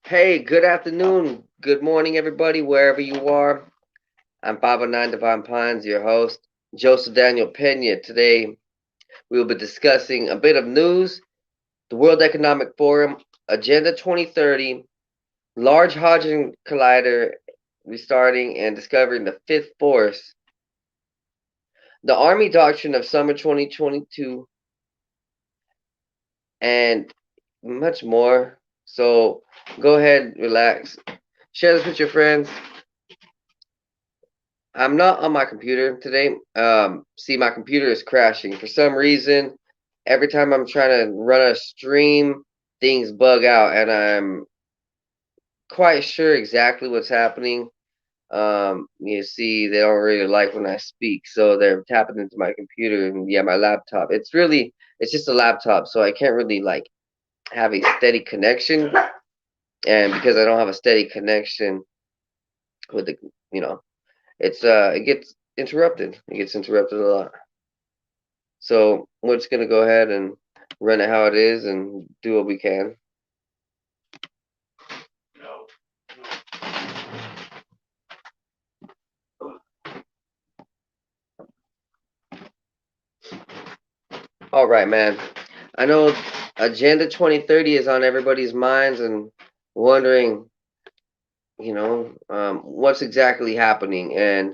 Hey, good afternoon, good morning, everybody, wherever you are. I'm 509 Divine Pines, your host, Joseph Daniel Pena. Today, we will be discussing a bit of news, the World Economic Forum, Agenda 2030, Large Hadron Collider restarting and discovering the fifth force, the Army Doctrine of Summer 2022, and much more. So, go ahead, relax, share this with your friends. I'm not on my computer today. See, my computer is crashing for some reason. Every time I'm trying to run a stream, things bug out, and I'm quite sure exactly what's happening. You see, they don't really like when I speak, so they're tapping into my computer and yeah, my laptop. It's just a laptop, so I can't really like have a steady connection, and because I don't have a steady connection with the, you know, it gets interrupted. It gets interrupted a lot. So we're just gonna go ahead and run it how it is and do what we can. All right, man. I know Agenda 2030 is on everybody's minds and wondering, what's exactly happening, and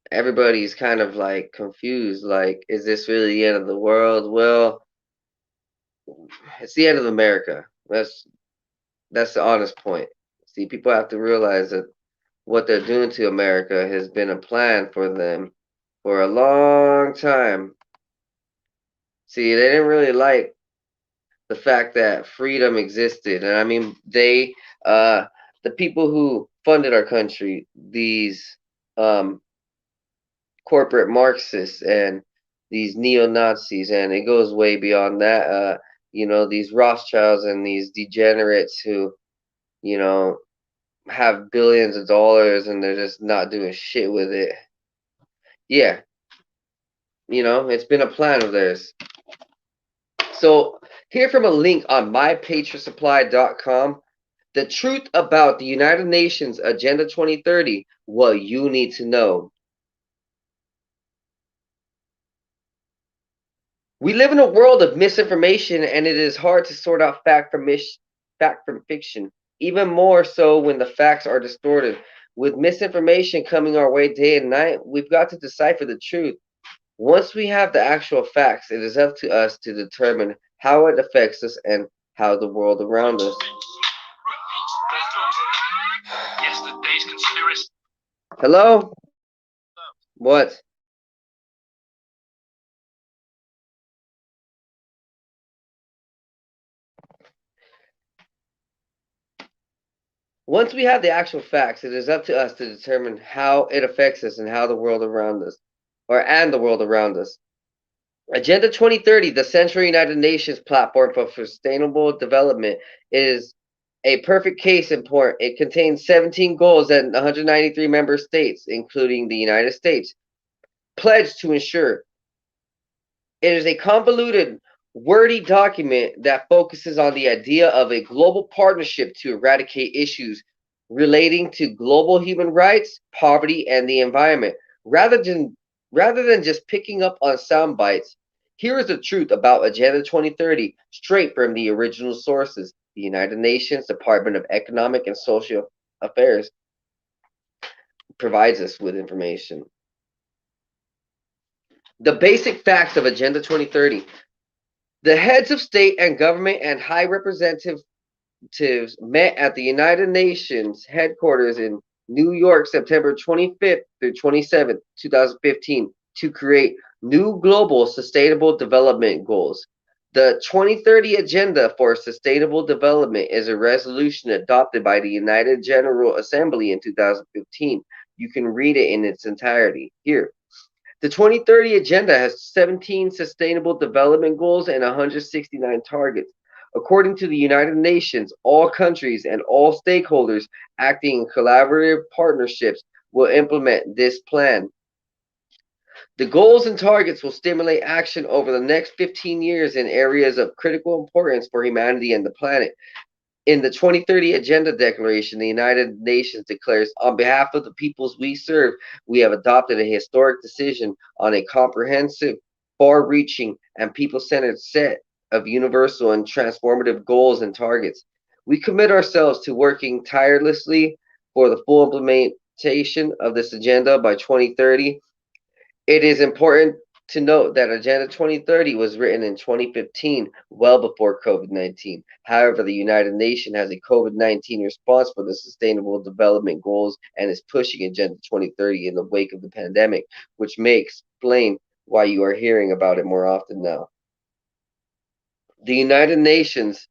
everybody's kind of like confused. Like, is this really the end of the world? Well, it's the end of America. That's the honest point. See, people have to realize that what they're doing to America has been a plan for them for a long time. See, they didn't really like the fact that freedom existed, and I mean uh, the people who funded our country, these um, corporate Marxists and these neo Nazis, and it goes way beyond that. These Rothschilds and these degenerates who, you know, have billions of dollars and they're just not doing shit with it. Yeah, it's been a plan of theirs. So, here from a link on mypatriotsupply.com, the truth about the United Nations Agenda 2030, what you need to know. We live in a world of misinformation, and it is hard to sort out fact from fiction, even more so when the facts are distorted. With misinformation coming our way day and night, we've got to decipher the truth. Once we have the actual facts, it is up to us to determine how it affects us and how the world around us. Yesterday's conspiracy. Hello? What? Once we have the actual facts, it is up to us to determine how it affects us and how the world around us, and the world around us. Agenda 2030, the Central United Nations Platform for Sustainable Development, is a perfect case in point. It contains 17 goals and 193 member states, including the United States, pledged to ensure. It is a convoluted, wordy document that focuses on the idea of a global partnership to eradicate issues relating to global human rights, poverty, and the environment. Rather than just picking up on sound bites, here is the truth about Agenda 2030, straight from the original sources. The United Nations Department of Economic and Social Affairs provides us with information. The basic facts of Agenda 2030. The heads of state and government and high representatives met at the United Nations headquarters in New York September 25th through 27th, 2015, to create new global sustainable development goals. The 2030 Agenda for Sustainable Development is a resolution adopted by the United General Assembly in 2015. You can read it in its entirety here. The 2030 Agenda has 17 Sustainable Development Goals and 169 targets. According to the United Nations, all countries and all stakeholders acting in collaborative partnerships will implement this plan. The goals and targets will stimulate action over the next 15 years in areas of critical importance for humanity and the planet. In the 2030 Agenda Declaration, the United Nations declares, on behalf of the peoples we serve, we have adopted a historic decision on a comprehensive, far reaching, and people centered set of universal and transformative goals and targets. We commit ourselves to working tirelessly for the full implementation of this agenda by 2030. It is important to note that Agenda 2030 was written in 2015, well before COVID-19. However, the United Nations has a COVID-19 response for the Sustainable Development Goals and is pushing Agenda 2030 in the wake of the pandemic, which may explain why you are hearing about it more often now. The United Nations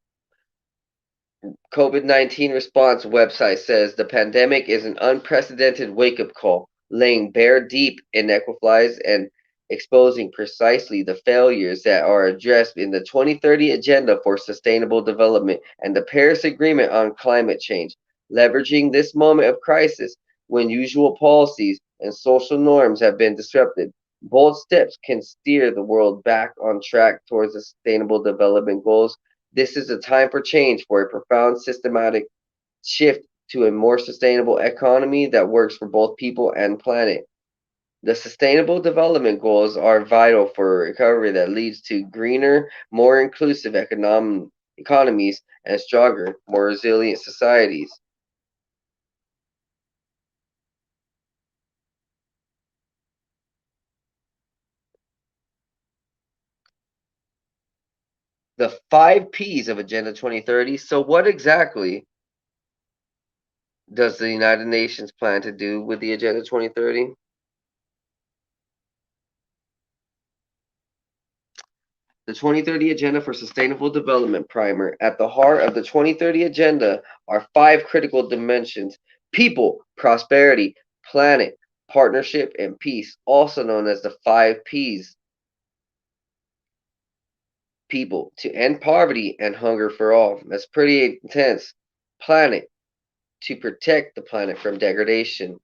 COVID-19 response website says the pandemic is an unprecedented wake-up call, laying bare deep inequities and exposing precisely the failures that are addressed in the 2030 Agenda for Sustainable Development and the Paris Agreement on Climate Change. Leveraging this moment of crisis, when usual policies and social norms have been disrupted, bold steps can steer the world back on track towards the Sustainable Development Goals. This is a time for change, for a profound systematic shift to a more sustainable economy that works for both people and planet. The Sustainable Development Goals are vital for a recovery that leads to greener, more inclusive economies and stronger, more resilient societies. The 5 Ps of Agenda 2030. So, what exactly does the United Nations plan to do with the Agenda 2030? The 2030 Agenda for Sustainable Development Primer. At the heart of the 2030 Agenda are 5 critical dimensions: people, prosperity, planet, partnership, and peace, also known as the 5 Ps. People, to end poverty and hunger for all. That's pretty intense. Planet, to protect the planet from degradation.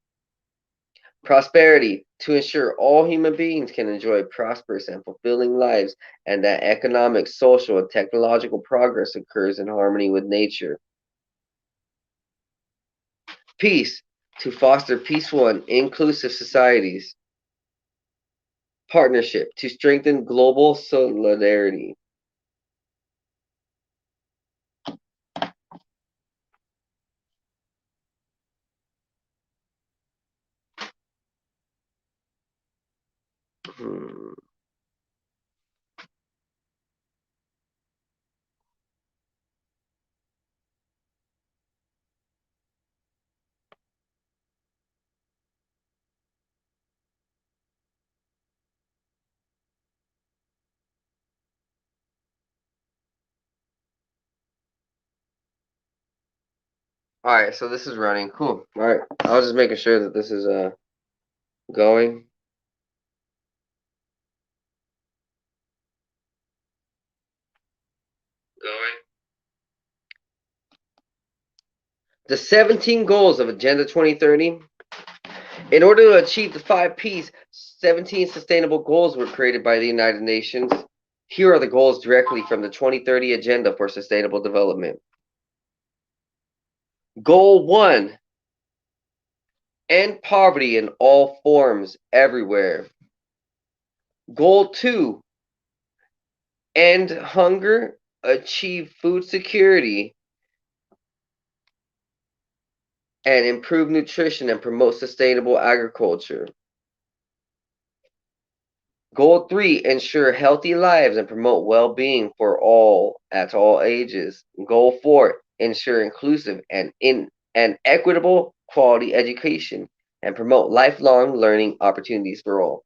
Prosperity, to ensure all human beings can enjoy prosperous and fulfilling lives and that economic, social, and technological progress occurs in harmony with nature. Peace, to foster peaceful and inclusive societies. Partnership, to strengthen global solidarity. Hmm. All right, so this is running. Cool. All right, I was just making sure that this is going. Going. The 17 goals of Agenda 2030. In order to achieve the 5 Ps, 17 sustainable goals were created by the United Nations. Here are the goals directly from the 2030 Agenda for Sustainable Development. Goal 1: end poverty in all forms, everywhere. Goal 2: end hunger, achieve food security, and improve nutrition and promote sustainable agriculture. Goal 3: ensure healthy lives and promote well-being for all at all ages. Goal 4: ensure inclusive and equitable quality education and promote lifelong learning opportunities for all.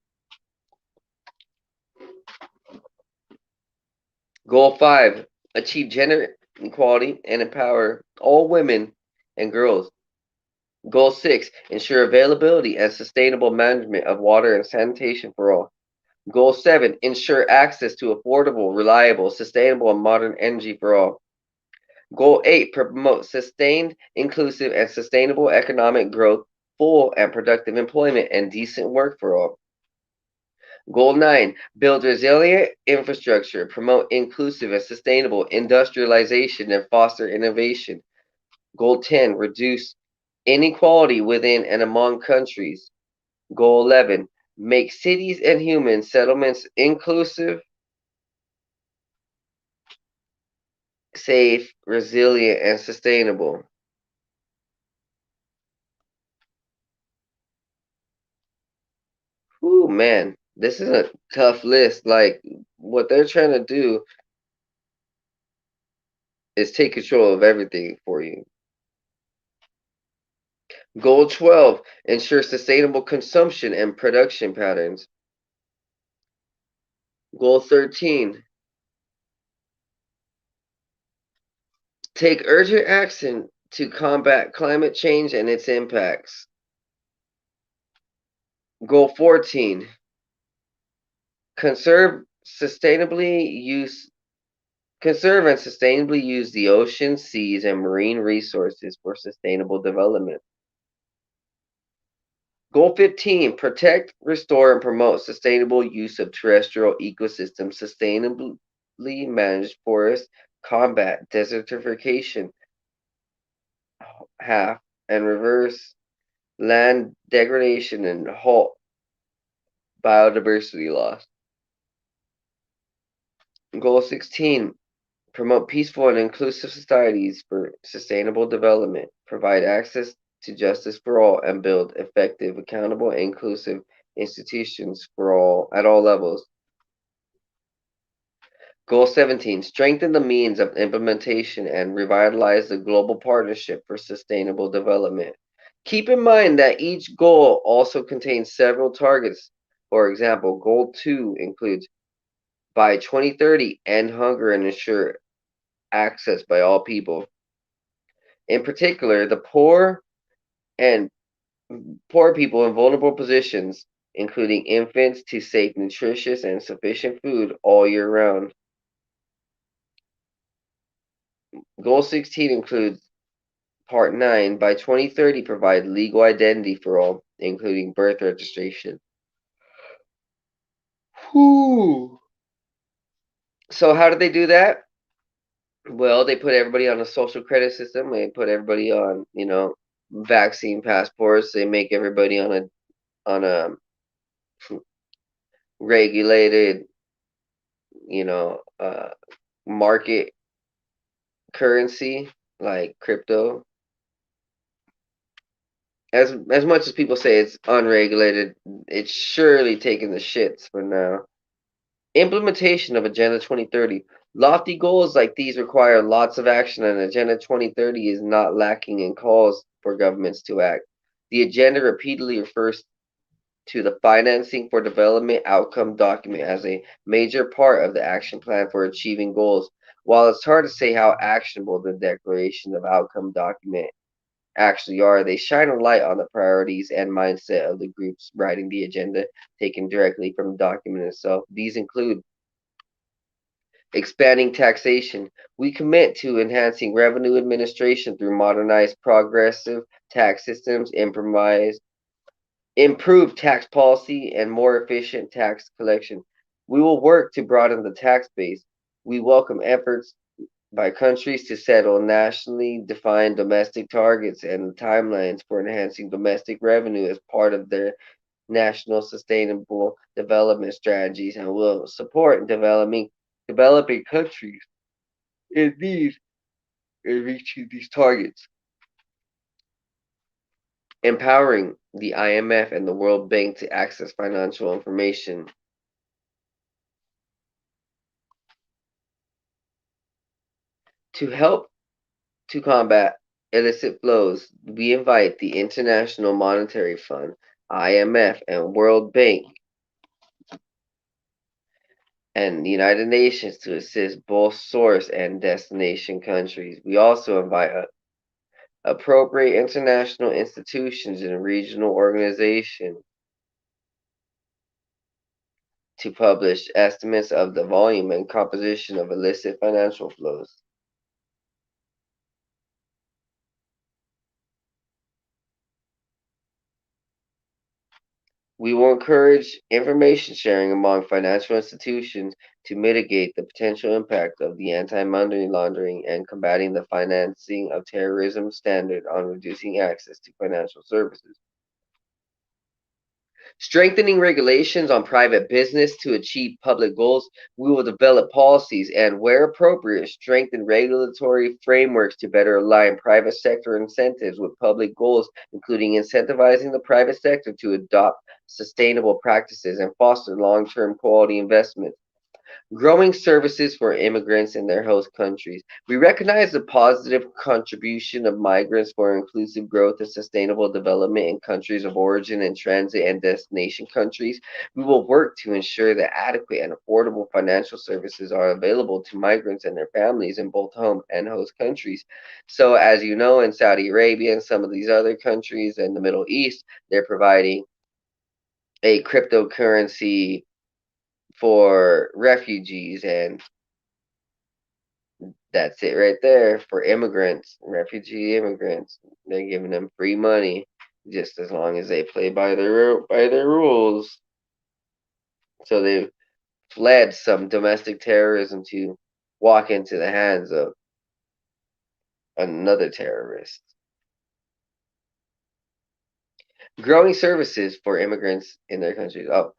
Goal 5: achieve gender equality and empower all women and girls. Goal 6: ensure availability and sustainable management of water and sanitation for all. Goal 7: ensure access to affordable, reliable, sustainable, and modern energy for all. Goal 8: promote sustained, inclusive, and sustainable economic growth, full and productive employment, and decent work for all. Goal 9: build resilient infrastructure, promote inclusive and sustainable industrialization, and foster innovation. Goal 10, reduce inequality within and among countries. Goal 11, make cities and human settlements inclusive, safe, resilient, and sustainable. Ooh, man, this is a tough list. Like, what they're trying to do is take control of everything for you. Goal 12, ensure sustainable consumption and production patterns. Goal 13, take urgent action to combat climate change and its impacts. Goal 14, conserve sustainably use conserve and sustainably use the oceans, seas, and marine resources for sustainable development. Goal 15, protect, restore, and promote sustainable use of terrestrial ecosystems, sustainably manage forests, combat desertification, half, and reverse land degradation, and halt biodiversity loss. Goal 16, promote peaceful and inclusive societies for sustainable development, provide access to justice for all, and build effective, accountable, and inclusive institutions for all at all levels. Goal 17, strengthen the means of implementation and revitalize the global partnership for sustainable development. Keep in mind that each goal also contains several targets. For example, Goal 2 includes by 2030 end hunger and ensure access by all people. In particular, the and poor people in vulnerable positions, including infants, to safe, nutritious, and sufficient food all year round. Goal 16 includes Part 9, by 2030, provide legal identity for all, including birth registration. Whew. So how did they do that? Well, they put everybody on a social credit system. They put everybody on, vaccine passports. They make everybody on a regulated, market currency like crypto. As much as people say it's unregulated, it's surely taking the shits for now. Implementation of Agenda 2030. Lofty goals like these require lots of action, and Agenda 2030 is not lacking in calls for governments to act. The agenda repeatedly refers to the Financing for Development Outcome document as a major part of the action plan for achieving goals. While it's hard to say how actionable the Declaration of Outcome document actually are, they shine a light on the priorities and mindset of the groups writing the agenda, taken directly from the document itself. These include expanding taxation. We commit to enhancing revenue administration through modernized progressive tax systems, improved tax policy, and more efficient tax collection. We will work to broaden the tax base. We welcome efforts by countries to settle nationally defined domestic targets and timelines for enhancing domestic revenue as part of their national sustainable development strategies, and will support developing countries in reaching these targets. Empowering the IMF and the World Bank to access financial information. To help to combat illicit flows, we invite the International Monetary Fund, IMF, and World Bank and the United Nations to assist both source and destination countries. We also invite appropriate international institutions and regional organizations to publish estimates of the volume and composition of illicit financial flows. We will encourage information sharing among financial institutions to mitigate the potential impact of the anti-money laundering and combating the financing of terrorism standard on reducing access to financial services. Strengthening regulations on private business to achieve public goals, we will develop policies and, where appropriate, strengthen regulatory frameworks to better align private sector incentives with public goals, including incentivizing the private sector to adopt sustainable practices and foster long-term quality investment. Growing services for immigrants in their host countries. We recognize the positive contribution of migrants for inclusive growth and sustainable development in countries of origin and transit and destination countries. We will work to ensure that adequate and affordable financial services are available to migrants and their families in both home and host countries. So, as you know, in Saudi Arabia and some of these other countries in the Middle East, they're providing a cryptocurrency for refugees, and that's it right there for immigrants, refugee immigrants. They're giving them free money just as long as they play by their rules. So they fled some domestic terrorism to walk into the hands of another terrorist. Growing services for immigrants in their countries. Oh,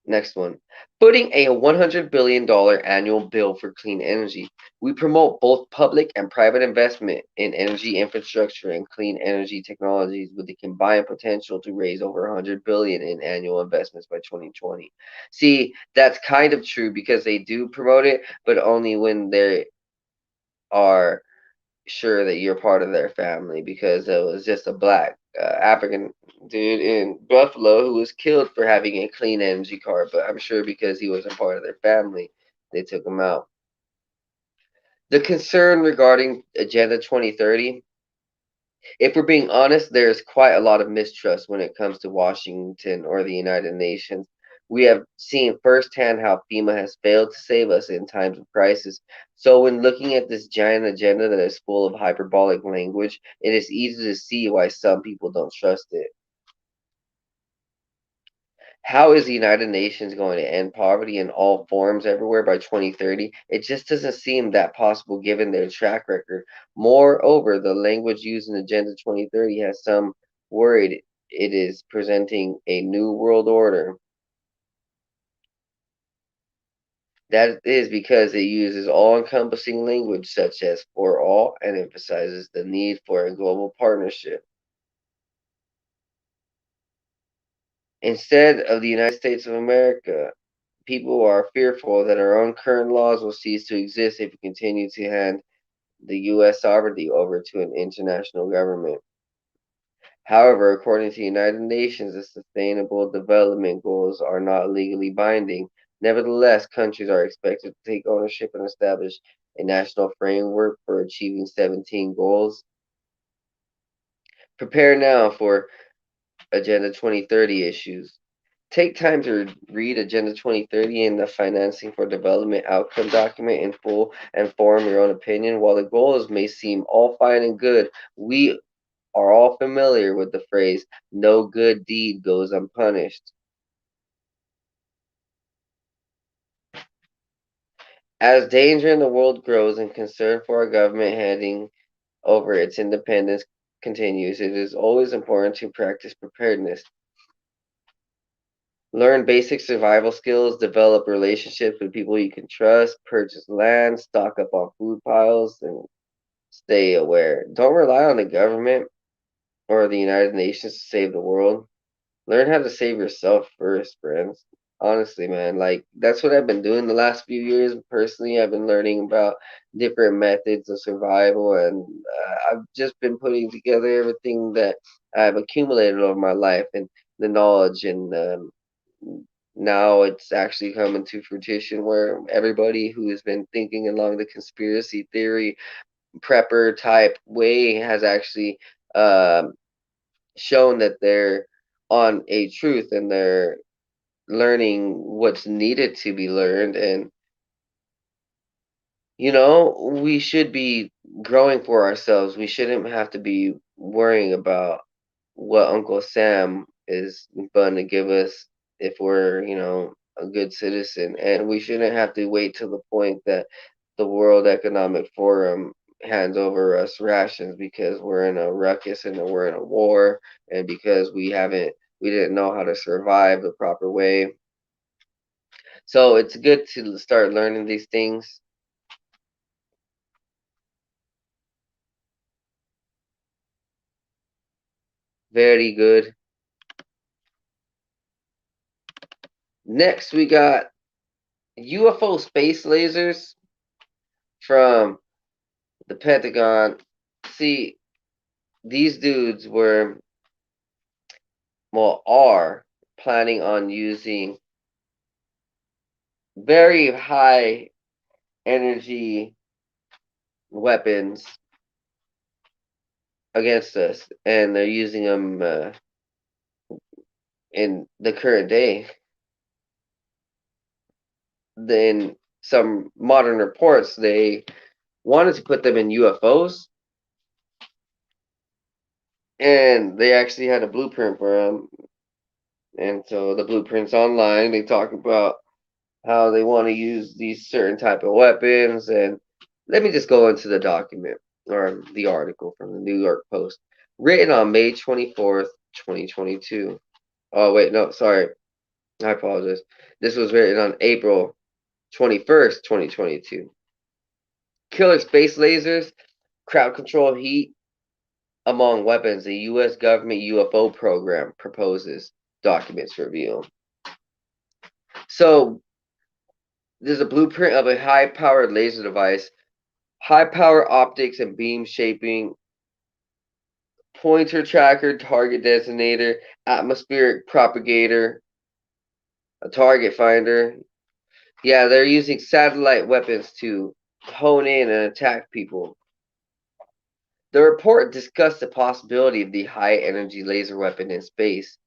next one. Putting a $100 billion annual bill for clean energy. We promote both public and private investment in energy infrastructure and clean energy technologies with the combined potential to raise over $100 billion in annual investments by 2020. See, that's kind of true because they do promote it, but only when they are sure that you're part of their family, because it was just a black African dude in Buffalo who was killed for having a clean energy card, but I'm sure because he wasn't part of their family, they took him out. The concern regarding Agenda 2030, if we're being honest, there's quite a lot of mistrust when it comes to Washington or the United Nations. We have seen firsthand how FEMA has failed to save us in times of crisis. So, when looking at this giant agenda that is full of hyperbolic language, it is easy to see why some people don't trust it. How is the United Nations going to end poverty in all forms everywhere by 2030? It just doesn't seem that possible given their track record. Moreover, the language used in Agenda 2030 has some worried it is presenting a new world order. That is because it uses all encompassing language such as for all and emphasizes the need for a global partnership. Instead of the United States of America, people are fearful that our own current laws will cease to exist if we continue to hand the U.S. sovereignty over to an international government. However, according to the United Nations, the Sustainable Development Goals are not legally binding. Nevertheless, countries are expected to take ownership and establish a national framework for achieving 17 goals. Prepare now for Agenda 2030 issues. Take time to read Agenda 2030 and the Financing for Development Outcome document in full and form your own opinion. While the goals may seem all fine and good, we are all familiar with the phrase, no good deed goes unpunished. As danger in the world grows and concern for our government handing over its independence continues, it is always important to practice preparedness. Learn basic survival skills, develop relationships with people you can trust, purchase land, stock up on food piles, and stay aware. Don't rely on the government or the United Nations to save the world. Learn how to save yourself first, friends. Honestly, man, like that's what I've been doing the last few years. Personally, I've been learning about different methods of survival, and I've just been putting together everything that I've accumulated over my life and the knowledge, and now it's actually coming to fruition where everybody who has been thinking along the conspiracy theory prepper type way has actually um, shown that they're on a truth and they're learning what's needed to be learned. And we should be growing for ourselves. We shouldn't have to be worrying about what Uncle Sam is going to give us if we're, a good citizen. And we shouldn't have to wait till the point that the World Economic Forum hands over us rations because we're in a ruckus and we're in a war, and because we didn't know how to survive the proper way. So it's good to start learning these things. Very good. Next, we got UFO space lasers from the Pentagon. See, these dudes are planning on using very high energy weapons against us, and they're using them in the current day. Then some modern reports, they wanted to put them in UFOs, and they actually had a blueprint for them. And so the blueprint's online. They talk about how they want to use these certain type of weapons. And let me just go into the document or the article from the New York Post, written on May 24th, 2022. Oh, wait, no, sorry. I apologize. This was written on April 21st, 2022. Killer space lasers, crowd control heat among weapons, the U.S. government UFO program proposes, documents reveal. So there's a blueprint of a high-powered laser device, high-power optics and beam shaping, pointer tracker, target designator, atmospheric propagator, a target finder. Yeah, they're using satellite weapons to hone in and attack people. The report discussed the possibility of the high-energy laser weapon in space.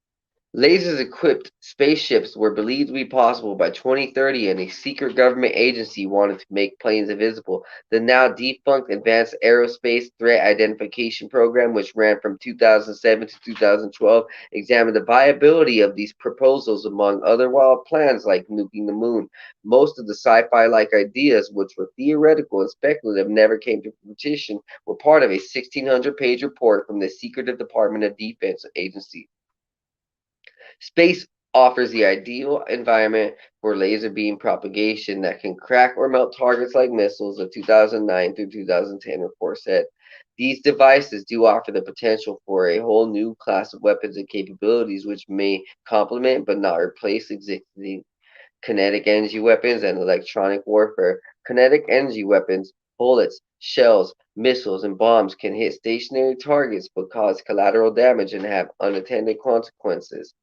Lasers-equipped spaceships were believed to be possible by 2030, and a secret government agency wanted to make planes invisible. The now defunct Advanced Aerospace Threat Identification Program, which ran from 2007 to 2012, examined the viability of these proposals among other wild plans like nuking the moon. Most of the sci-fi-like ideas, which were theoretical and speculative, never came to fruition, were part of a 1,600-page report from the secretive Department of Defense agency. Space offers the ideal environment for laser beam propagation that can crack or melt targets like missiles, a 2009 through 2010 report said. These devices do offer the potential for a whole new class of weapons and capabilities which may complement but not replace existing kinetic energy weapons and electronic warfare. Kinetic energy weapons, bullets, shells, missiles, and bombs can hit stationary targets but cause collateral damage and have unintended consequences.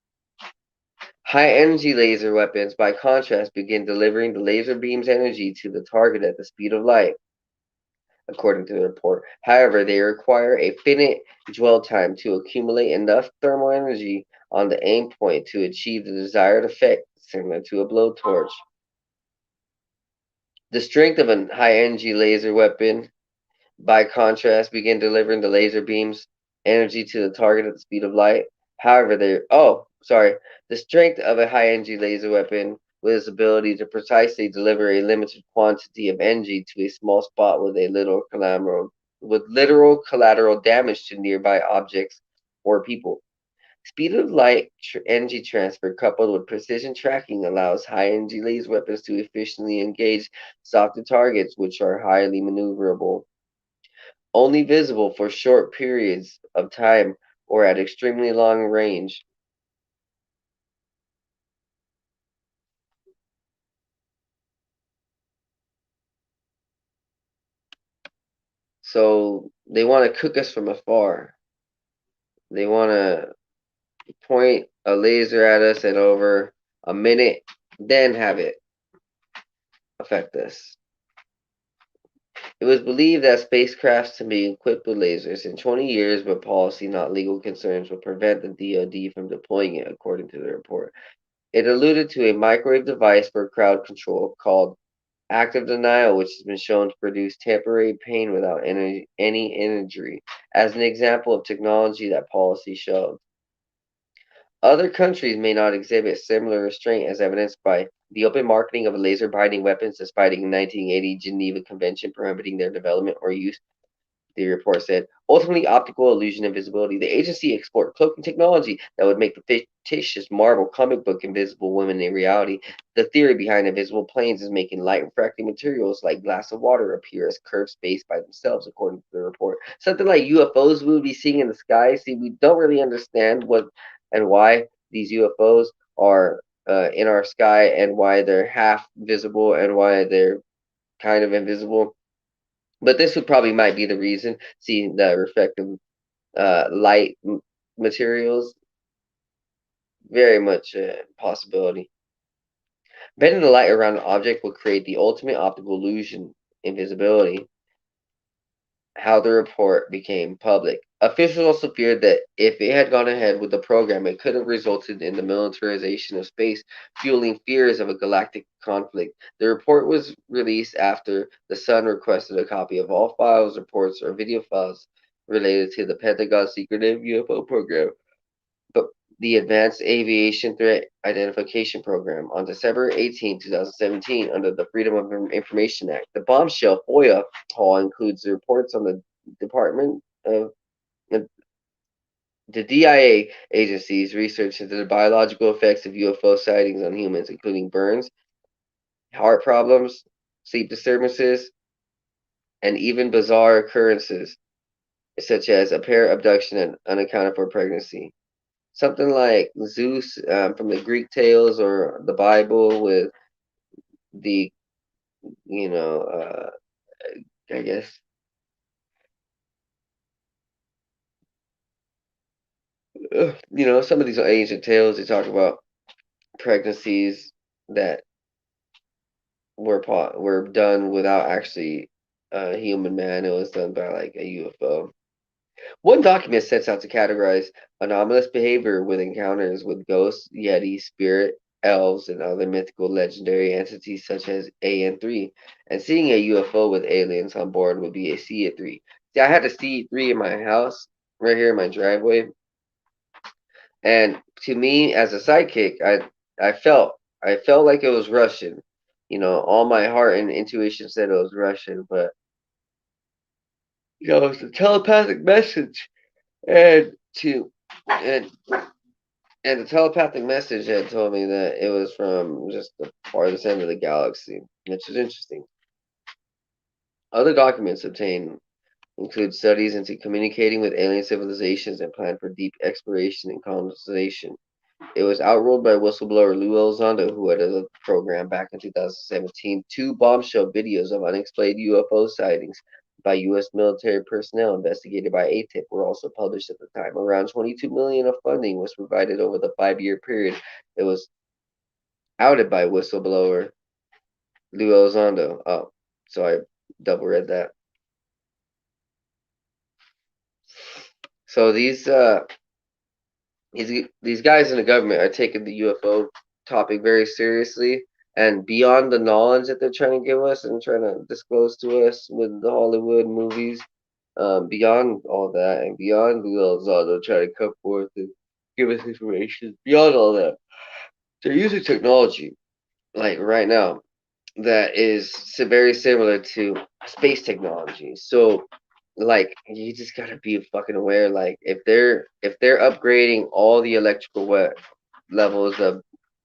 High-energy laser weapons, by contrast, begin delivering the laser beam's energy to the target at the speed of light, according to the report. However, they require a finite dwell time to accumulate enough thermal energy on the aim point to achieve the desired effect, similar to a blowtorch. The strength of a high-energy laser weapon, by contrast, begin delivering the laser beam's energy to the target at the speed of light. However, the strength of a high-energy laser weapon with its ability to precisely deliver a limited quantity of energy to a small spot with literal collateral damage to nearby objects or people. Speed of light energy transfer coupled with precision tracking allows high-energy laser weapons to efficiently engage softer targets which are highly maneuverable, only visible for short periods of time or at extremely long range. So they want to cook us from afar. They want to point a laser at us and over a minute, then have it affect us. It was believed that spacecrafts to be equipped with lasers in 20 years, but policy, not legal concerns, would prevent the DoD from deploying it, according to the report. It alluded to a microwave device for crowd control called active denial, which has been shown to produce temporary pain without any injury, as an example of technology that policy showed. Other countries may not exhibit similar restraint, as evidenced by the open marketing of laser-binding weapons despite a 1980 Geneva Convention prohibiting their development or use, the report said. Ultimately, optical illusion and visibility. The agency explored cloaking technology that would make the fictitious Marvel comic book invisible women in reality. The theory behind invisible planes is making light refracting materials like glass of water appear as curved space by themselves, according to the report. Something like UFOs we would be seeing in the sky. See, we don't really understand what and why these UFOs are in our sky and why they're half visible and why they're kind of invisible. But this would probably might be the reason, seeing the reflective light materials, very much a possibility. Bending the light around an object will create the ultimate optical illusion, invisibility. How the report became public. Officials also feared that if it had gone ahead with the program, it could have resulted in the militarization of space, fueling fears of a galactic conflict. The report was released after the Sun requested a copy of all files, reports, or video files related to the Pentagon's secretive UFO program, but the Advanced Aviation Threat Identification Program on December 18, 2017, under the Freedom of Information Act. The bombshell FOIA haul includes reports on the Department of the DIA agency's research into the biological effects of UFO sightings on humans, including burns, heart problems, sleep disturbances, and even bizarre occurrences such as apparent abduction and unaccounted for pregnancy. Something like Zeus from the Greek tales or the Bible with the, you know, I guess, some of these ancient tales, they talk about pregnancies that were done without actually a human man. It was done by like a UFO. One document sets out to categorize anomalous behavior with encounters with ghosts, yeti, spirit, elves, and other mythical legendary entities such as AN3. And seeing a UFO with aliens on board would be a CA3. See, I had a CA3 in my house, right here in my driveway, and to me, as a sidekick, I felt like it was Russian. All my heart and intuition said it was Russian, but it's a telepathic message, and to and and the telepathic message had told me that it was from just the farthest end of the galaxy, which is interesting. Other documents obtained include studies into communicating with alien civilizations and plan for deep exploration and colonization. It was outruled by whistleblower Lou Elizondo, who had the program back in 2017. Two bombshell videos of unexplained UFO sightings by U.S. military personnel investigated by ATIP were also published at the time. Around $22 million of funding was provided over the 5-year period. It was outed by whistleblower Lou Elizondo. Oh, so I double read that. So these guys in the government are taking the UFO topic very seriously, and beyond the knowledge that they're trying to give us and trying to disclose to us with the Hollywood movies, beyond all that and beyond the Elizondo trying to come forth and give us information, beyond all that, they're using technology like right now that is very similar to space technology. So, like, you just gotta be fucking aware. Like, if they're upgrading all the electrical levels of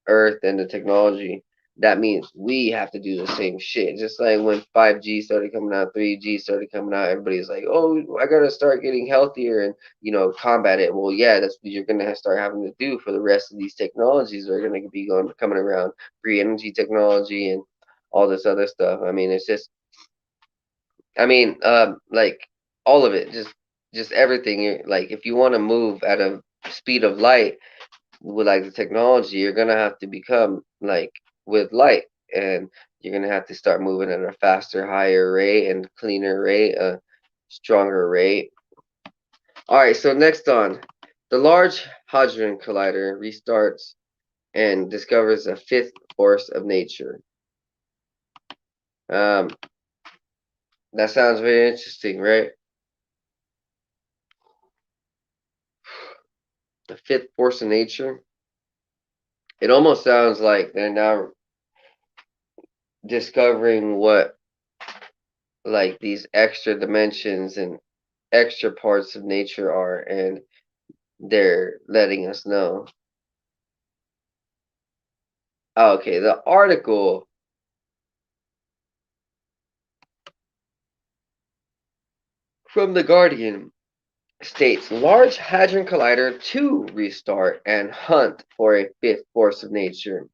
Earth and the technology, that means we have to do the same shit. Just like when 5G started coming out, 3G started coming out, everybody's like, "Oh, I gotta start getting healthier and combat it." Well, yeah, that's what you're gonna start having to do for the rest of these technologies that are gonna be coming around, free energy technology and all this other stuff. I mean, it's just, like all of it, just everything. Like, if you want to move at a speed of light with like the technology, you're gonna have to become like with light, and you're gonna have to start moving at a faster, higher rate and cleaner rate, a stronger rate. All right, so next on, the Large Hadron Collider restarts and discovers a fifth force of nature. Um, that sounds very interesting, right? The fifth force of nature. It almost sounds like they're now discovering what like these extra dimensions and extra parts of nature are, and they're letting us know. Okay, the article from The Guardian states Large Hadron Collider to restart and hunt for a fifth force of nature.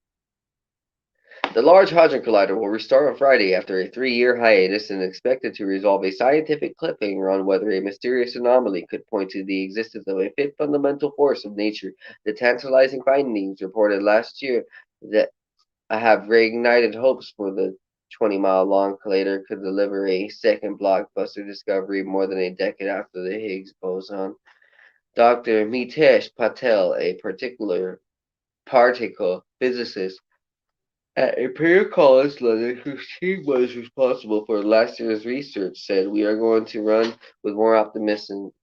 The Large Hadron Collider will restart on Friday after a 3-year hiatus and is expected to resolve a scientific cliffhanger on whether a mysterious anomaly could point to the existence of a fifth fundamental force of nature. The tantalizing findings reported last year that have reignited hopes for the 20-mile-long collider could deliver a second blockbuster discovery more than a decade after the Higgs boson. Dr. Mitesh Patel, a particle physicist at Imperial College London, whose team was responsible for last year's research, said, "We are going to run with more optimism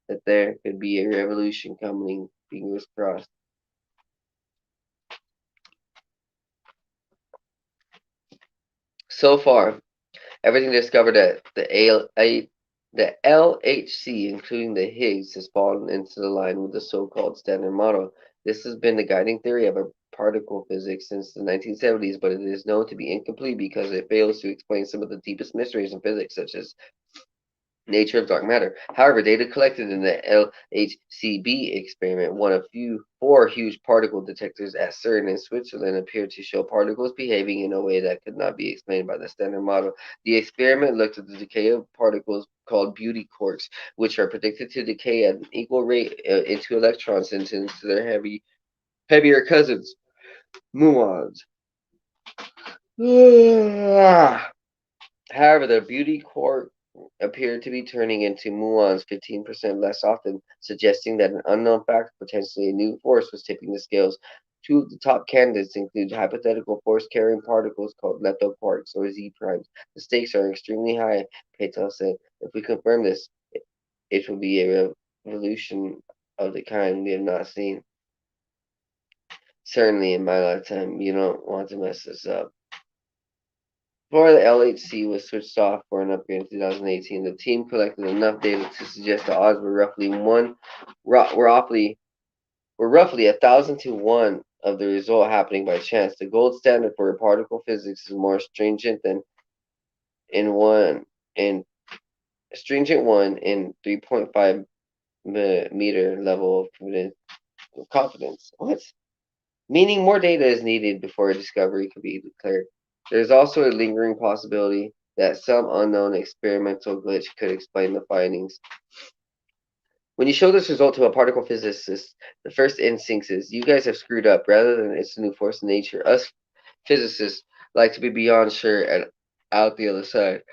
that there could be a revolution coming. Fingers crossed." So far, everything discovered at the LHC, including the Higgs, has fallen into the line with the so-called Standard Model. This has been the guiding theory of particle physics since the 1970s, but it is known to be incomplete because it fails to explain some of the deepest mysteries in physics, such as nature of dark matter. However, data collected in the LHCb experiment, one of four huge particle detectors at CERN in Switzerland, appeared to show particles behaving in a way that could not be explained by the Standard Model. The experiment looked at the decay of particles called beauty quarks, which are predicted to decay at an equal rate into electrons and into their heavier cousins, muons. However, the beauty quark appeared to be turning into muons 15% less often, suggesting that an unknown factor, potentially a new force, was tipping the scales. Two of the top candidates include hypothetical force-carrying particles called leptoquarks or Z primes. The stakes are extremely high, Patel said. If we confirm this, it will be a revolution of the kind we have not seen. Certainly in my lifetime, you don't want to mess this up. Before the LHC was switched off for an upgrade in 2018, the team collected enough data to suggest the odds were roughly 1,000 to 1 of the result happening by chance. The gold standard for particle physics is more stringent than in one in stringent one in 3.5 meter level of confidence. What? Meaning more data is needed before a discovery could be declared. There is also a lingering possibility that some unknown experimental glitch could explain the findings. When you show this result to a particle physicist, the first instinct is, you guys have screwed up, rather than it's a new force of nature. Us physicists like to be beyond sure and out the other side.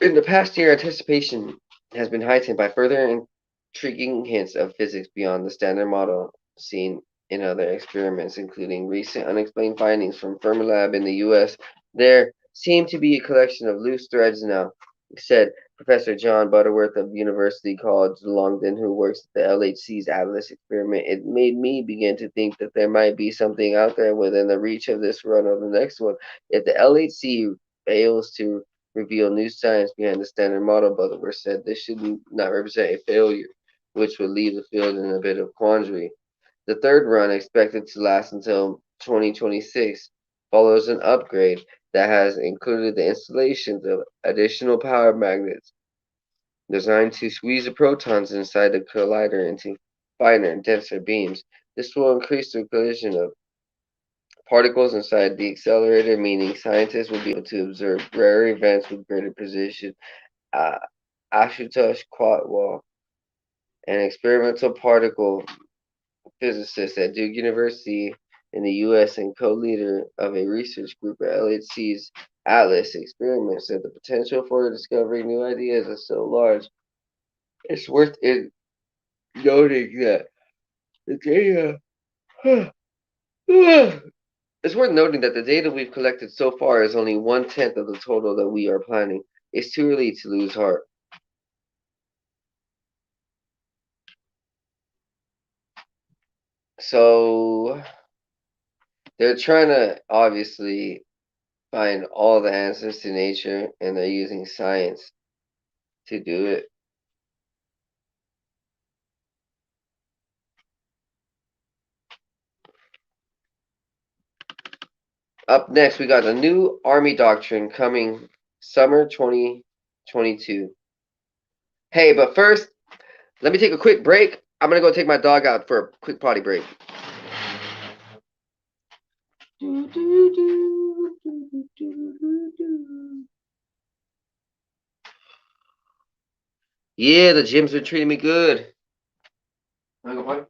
In the past year, anticipation has been heightened by further intriguing hints of physics beyond the Standard Model seen in other experiments, including recent unexplained findings from Fermilab in the US. There seem to be a collection of loose threads now, said Professor John Butterworth of University College London, who works at the LHC's Atlas experiment. It made me begin to think that there might be something out there within the reach of this run or the next one. If the LHC fails to reveal new science behind the Standard Model, Butterworth said, this should not represent a failure, which would leave the field in a bit of quandary. The third run, expected to last until 2026, follows an upgrade that has included the installation of additional power magnets designed to squeeze the protons inside the collider into finer, denser beams. This will increase the collision of particles inside the accelerator, meaning scientists will be able to observe rare events with greater precision. Uh, Ashutosh Kwatwal, an experimental particle physicist at Duke University in the U.S. and co-leader of a research group at LHC's Atlas experiment, said the potential for discovering new ideas is so large. It's worth it noting that the data. It's worth noting that the data we've collected so far is only 1/10 of the total that we are planning. It's too early to lose heart. So They're trying to obviously find all the answers to nature, and they're using science to do it. Up next, we got the new Army Doctrine coming summer 2022. Hey, but first, let me take a quick break. I'm going to go take my dog out for a quick potty break. Yeah, the gym's been treating me good. Wanna go potty?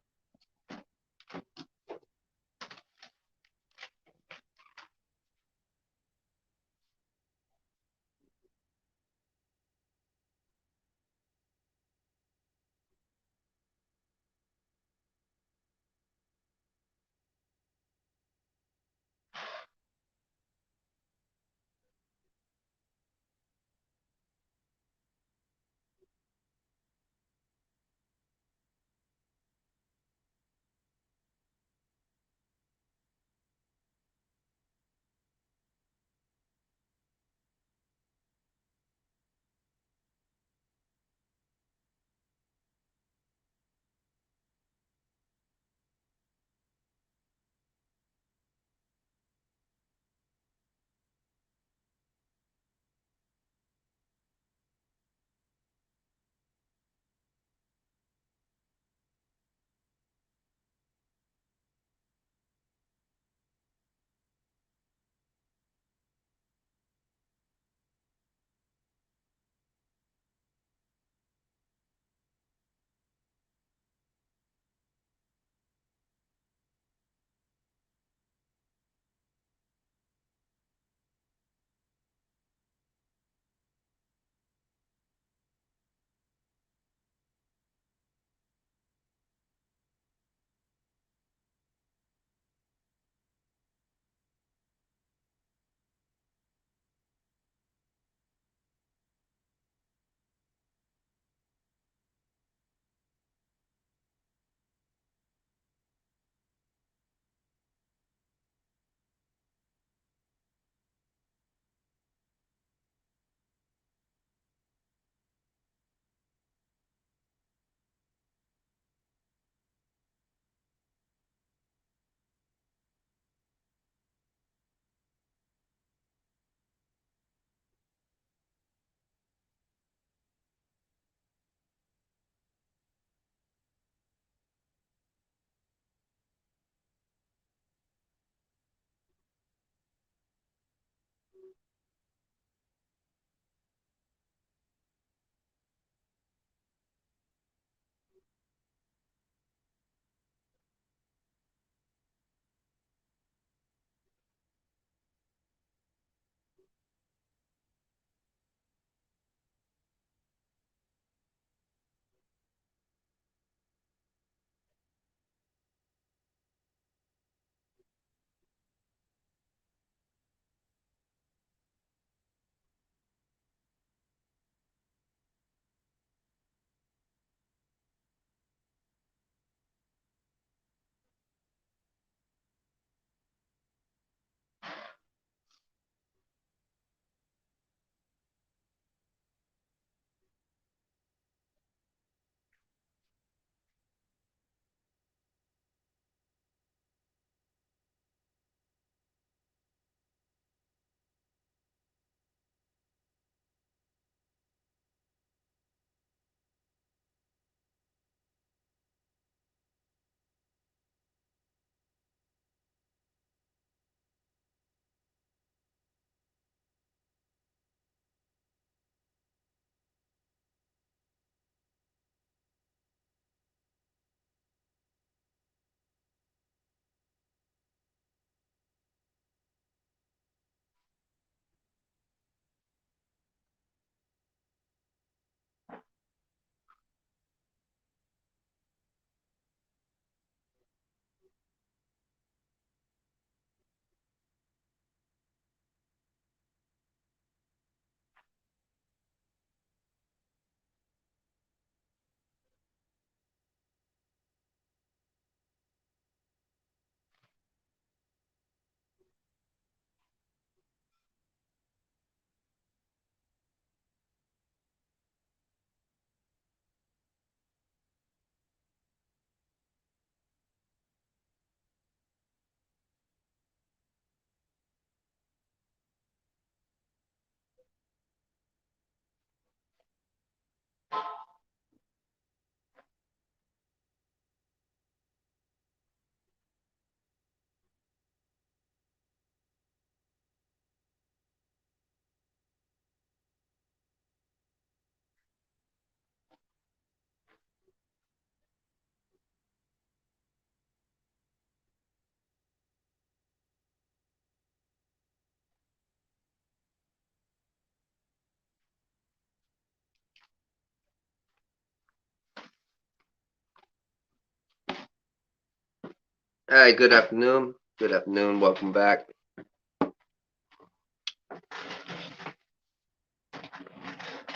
Hi, good afternoon. Good afternoon. Welcome back.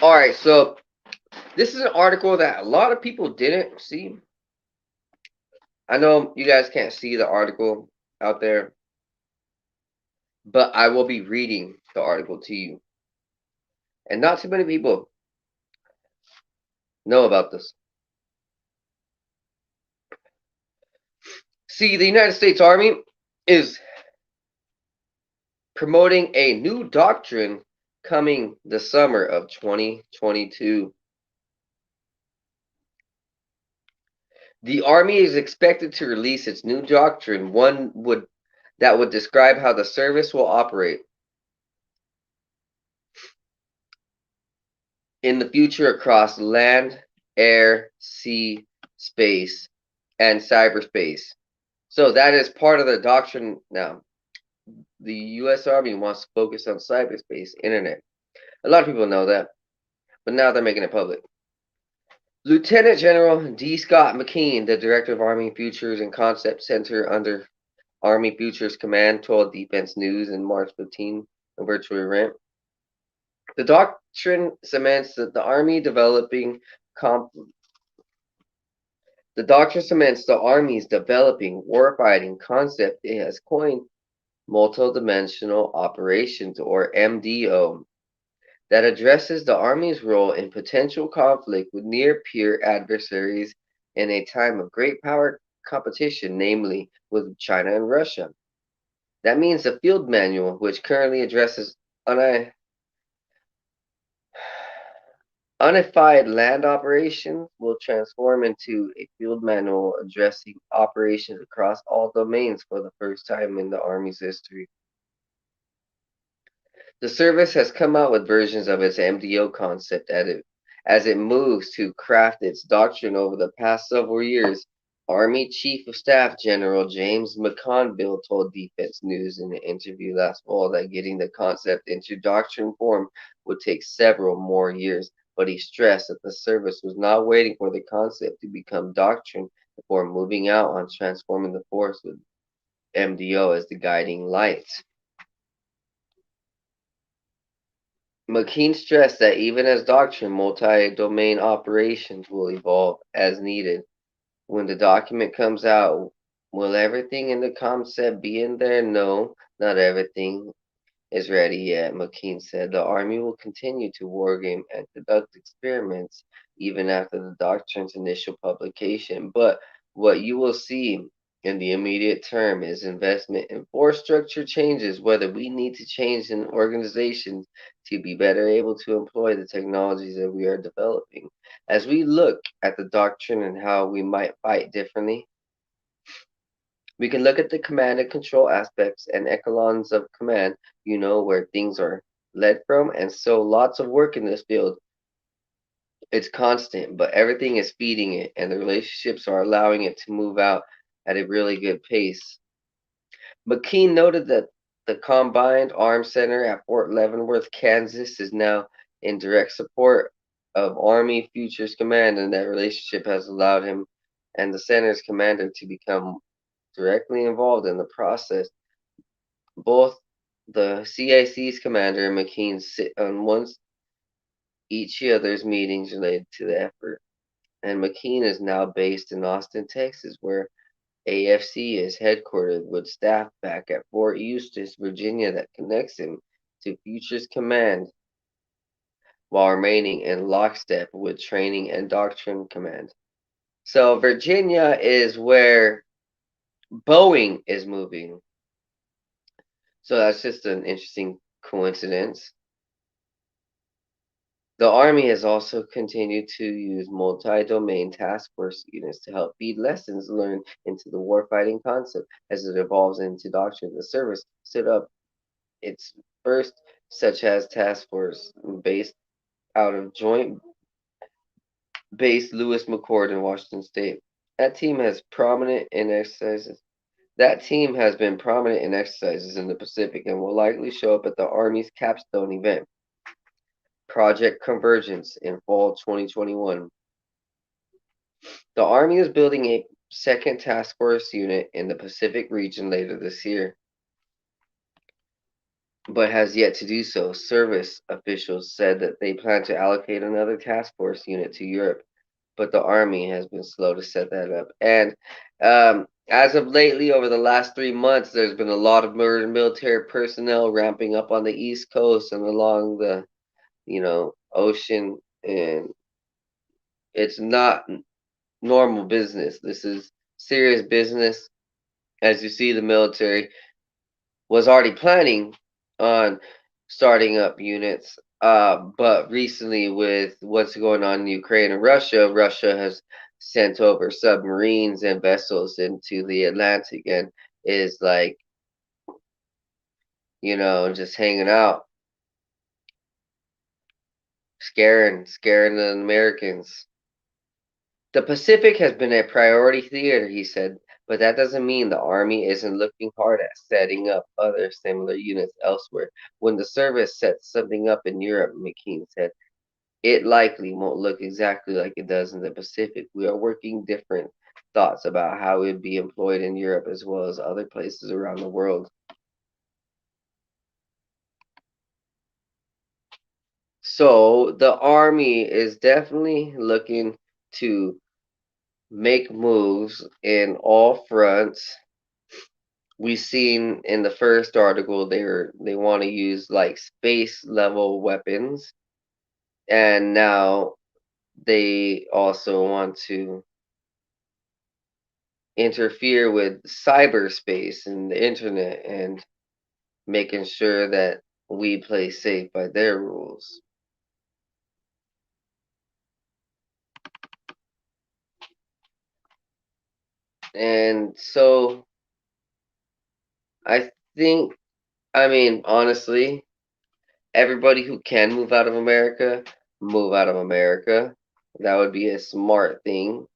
All right, so this is an article that a lot of people didn't see. I know you guys can't see the article out there, but I will be reading the article to you. And not too many people know about this. See, the United States Army is promoting a new doctrine coming the summer of 2022. The Army is expected to release its new doctrine, that would describe how the service will operate in the future across land, air, sea, space, and cyberspace. So that is part of the doctrine now. The U.S. Army wants to focus on cyberspace, internet. A lot of people know that, but now they're making it public. Lieutenant General D. Scott McKean, the Director of Army Futures and Concept Center under Army Futures Command, told Defense News in March 15, a virtual event. The doctrine cements that the Army developing comp The doctrine cements the Army's developing warfighting concept it has coined multidimensional operations, or MDO, that addresses the Army's role in potential conflict with near-peer adversaries in a time of great power competition, namely with China and Russia. That means the field manual, which currently addresses unified land operations, will transform into a field manual addressing operations across all domains for the first time in the Army's history. The service has come out with versions of its MDO concept as it moves to craft its doctrine over the past several years. Army Chief of Staff General James McConville told Defense News in an interview last fall that getting the concept into doctrine form would take several more years, but he stressed that the service was not waiting for the concept to become doctrine before moving out on transforming the force with MDO as the guiding light. McKean stressed that even as doctrine, multi-domain operations will evolve as needed. When the document comes out, will everything in the concept be in there? No, not everything is ready yet, McKean said. The Army will continue to wargame and conduct experiments even after the doctrine's initial publication. But what you will see in the immediate term is investment in force structure changes, whether we need to change in organizations to be better able to employ the technologies that we are developing. As we look at the doctrine and how we might fight differently, we can look at the command and control aspects and echelons of command, where things are led from. And so lots of work in this field. It's constant, but everything is feeding it, and the relationships are allowing it to move out at a really good pace. McKean noted that the Combined Arms Center at Fort Leavenworth, Kansas, is now in direct support of Army Futures Command, and that relationship has allowed him and the center's commander to become directly involved in the process. Both the CIC's commander and McKean sit on each other's meetings related to the effort. And McKean is now based in Austin, Texas, where AFC is headquartered with staff back at Fort Eustis, Virginia, that connects him to Futures Command while remaining in lockstep with Training and Doctrine Command. So Virginia is where Boeing is moving. So that's just an interesting coincidence. The Army has also continued to use multi-domain task force units to help feed lessons learned into the warfighting concept as it evolves into doctrine. The service stood up its first such as task force based out of Joint Base Lewis McChord in Washington State. That team has prominent in exercises. That team has been prominent in exercises in the Pacific and will likely show up at the Army's capstone event, Project Convergence, in fall 2021. The Army is building a 2nd Task Force unit in the Pacific region later this year, but has yet to do so. Service officials said that they plan to allocate another task force unit to Europe, but the Army has been slow to set that up. And as of lately, over the last 3 months, there's been a lot of military personnel ramping up on the East Coast and along the, ocean, and it's not normal business. This is serious business. As you see, the military was already planning on starting up units. But recently, with what's going on in Ukraine and Russia, Russia has sent over submarines and vessels into the Atlantic and is like, just hanging out, scaring the Americans. The Pacific has been a priority theater, he said, but that doesn't mean the Army isn't looking hard at setting up other similar units elsewhere. When the service sets something up in Europe, McKean said, it likely won't look exactly like it does in the Pacific. We are working different thoughts about how it would be employed in Europe as well as other places around the world. So the Army is definitely looking to make moves in all fronts. We seen in the first article they want to use like space level weapons, and now they also want to interfere with cyberspace and the internet and making sure that we play safe by their rules. And so I think, I mean, honestly, everybody who can move out of America, move out of America. That would be a smart thing.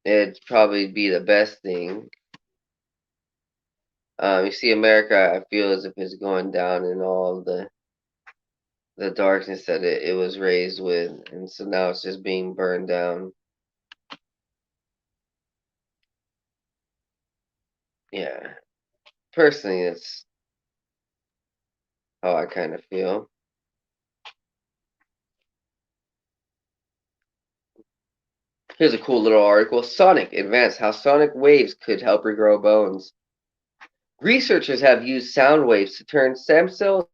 It'd probably be the best thing. You see, America, I feel as if it's going down in all the darkness that it was raised with, and so now it's just being burned down. Yeah, personally, that's how I kind of feel. Here's a cool little article. Sonic advanced how sonic waves could help regrow bones. Researchers have used sound waves to turn stem cells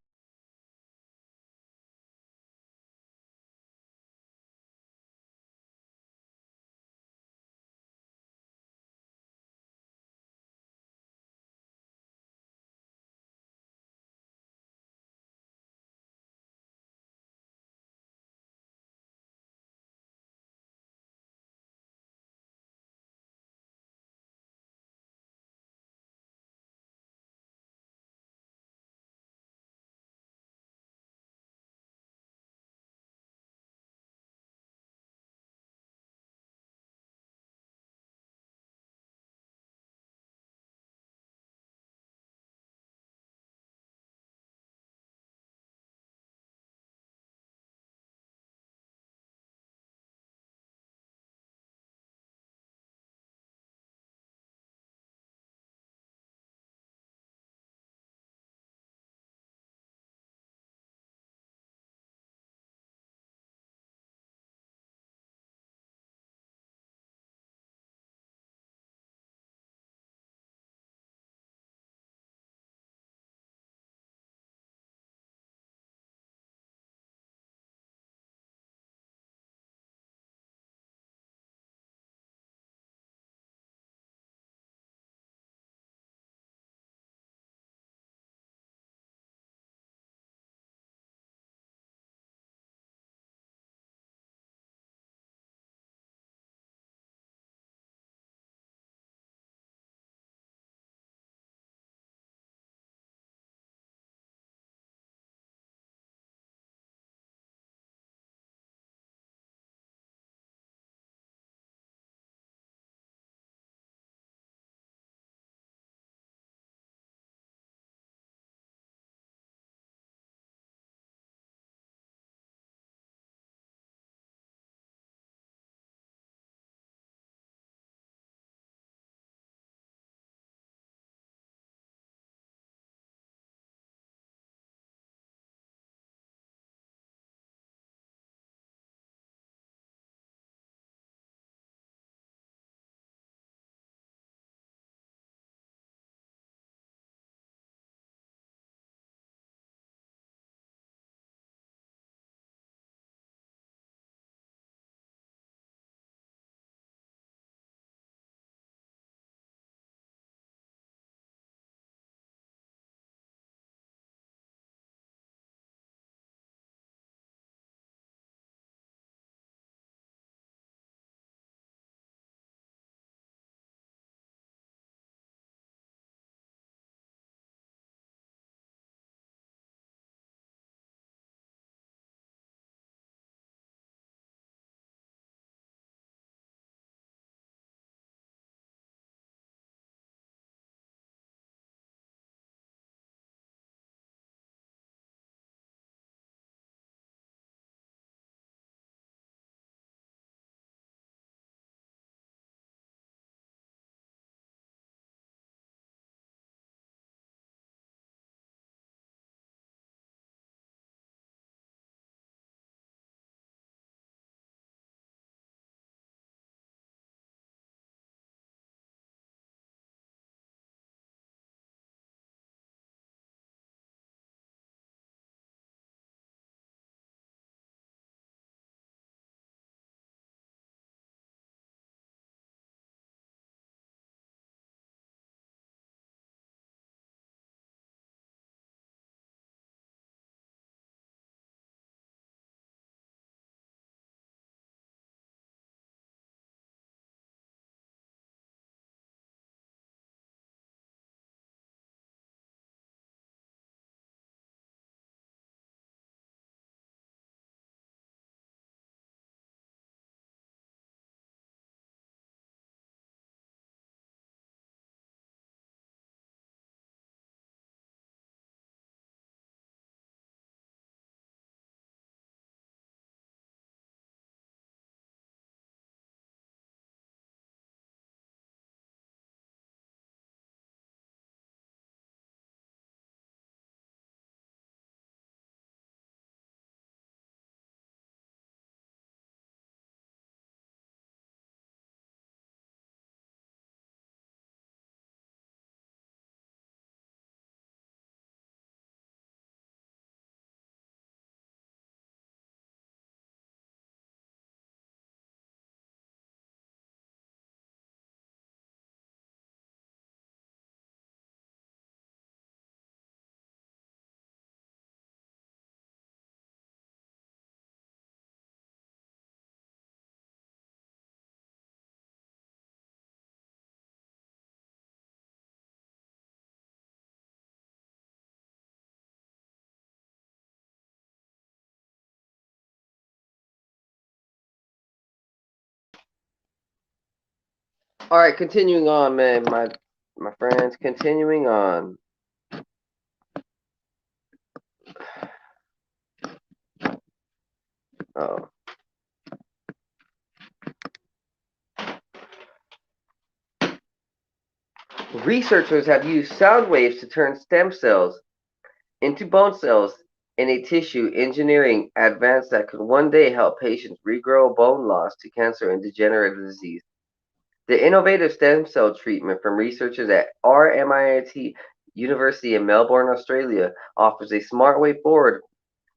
All right, continuing on, man. My friends, continuing on. Oh. Researchers have used sound waves to turn stem cells into bone cells in a tissue engineering advance that could one day help patients regrow bone loss to cancer and degenerative disease. The innovative stem cell treatment from researchers at RMIT University in Melbourne, Australia, offers a smart way forward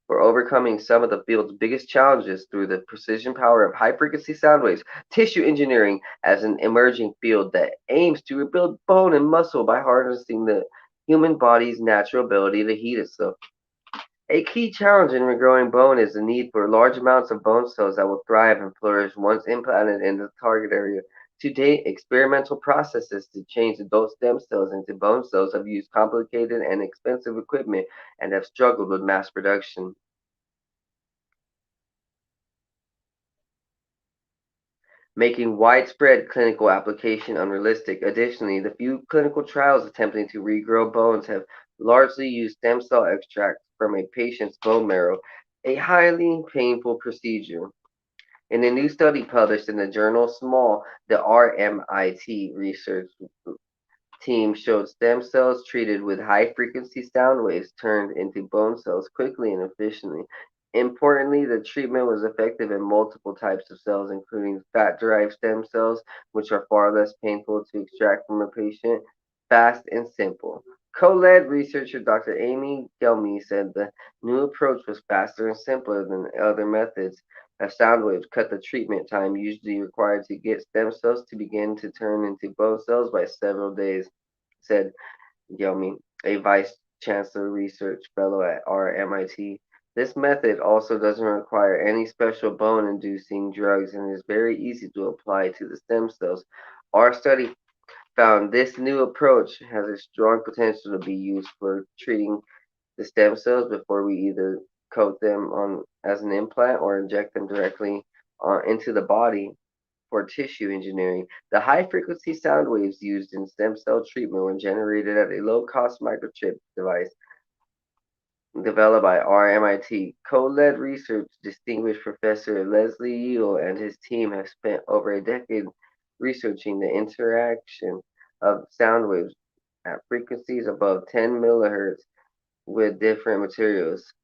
for overcoming some of the field's biggest challenges through the precision power of high-frequency sound waves. Tissue engineering as an emerging field that aims to rebuild bone and muscle by harnessing the human body's natural ability to heat itself. A key challenge in regrowing bone is the need for large amounts of bone cells that will thrive and flourish once implanted in the target area. To date, experimental processes to change adult stem cells into bone cells have used complicated and expensive equipment and have struggled with mass production, making widespread clinical application unrealistic. Additionally, the few clinical trials attempting to regrow bones have largely used stem cell extracts from a patient's bone marrow, a highly painful procedure. In a new study published in the journal Small, the RMIT research team showed stem cells treated with high-frequency sound waves turned into bone cells quickly and efficiently. Importantly, the treatment was effective in multiple types of cells, including fat-derived stem cells, which are far less painful to extract from a patient, fast and simple. Co-led researcher Dr. Amy Gelmy said the new approach was faster and simpler than other methods, as sound waves cut the treatment time usually required to get stem cells to begin to turn into bone cells by several days, said Gelmy, a vice chancellor research fellow at RMIT. This method also doesn't require any special bone inducing drugs and is very easy to apply to the stem cells. Our study found this new approach has a strong potential to be used for treating the stem cells before we either coat them on as an implant or inject them directly into the body for tissue engineering. The high frequency sound waves used in stem cell treatment were generated at a low cost microchip device developed by RMIT. Co-led research distinguished Professor Leslie Yule and his team have spent over a decade researching the interaction of sound waves at frequencies above 10 millihertz with different materials.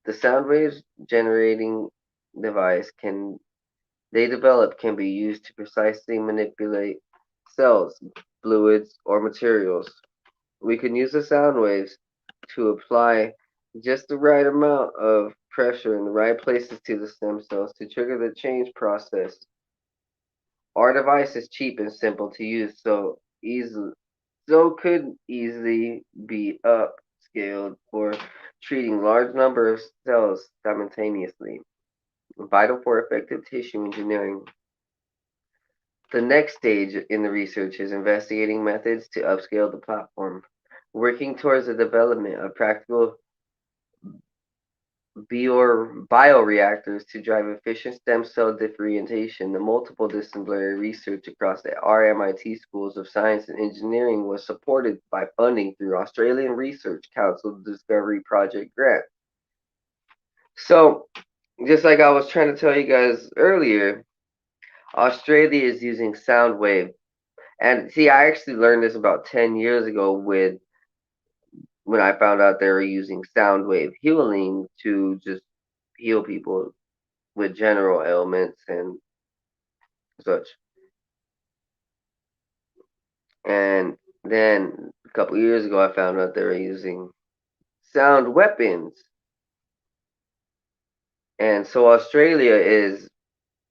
The sound waves generating device they develop can be used to precisely manipulate cells, fluids, or materials. We can use the sound waves to apply just the right amount of pressure in the right places to the stem cells to trigger the change process. Our device is cheap and simple to use, so could easily be upscaled for treating large number of cells simultaneously, vital for effective tissue engineering. The next stage in the research is investigating methods to upscale the platform, working towards the development of practical bioreactors to drive efficient stem cell differentiation. The multiple disciplinary research across the RMIT schools of science and engineering was supported by funding through Australian Research Council Discovery Project grant. So, just like I was trying to tell you guys earlier, Australia is using sound wave. And see, I actually learned this about 10 years ago when I found out they were using sound wave healing to just heal people with general ailments and such. And then a couple years ago, I found out they were using sound weapons. And so Australia is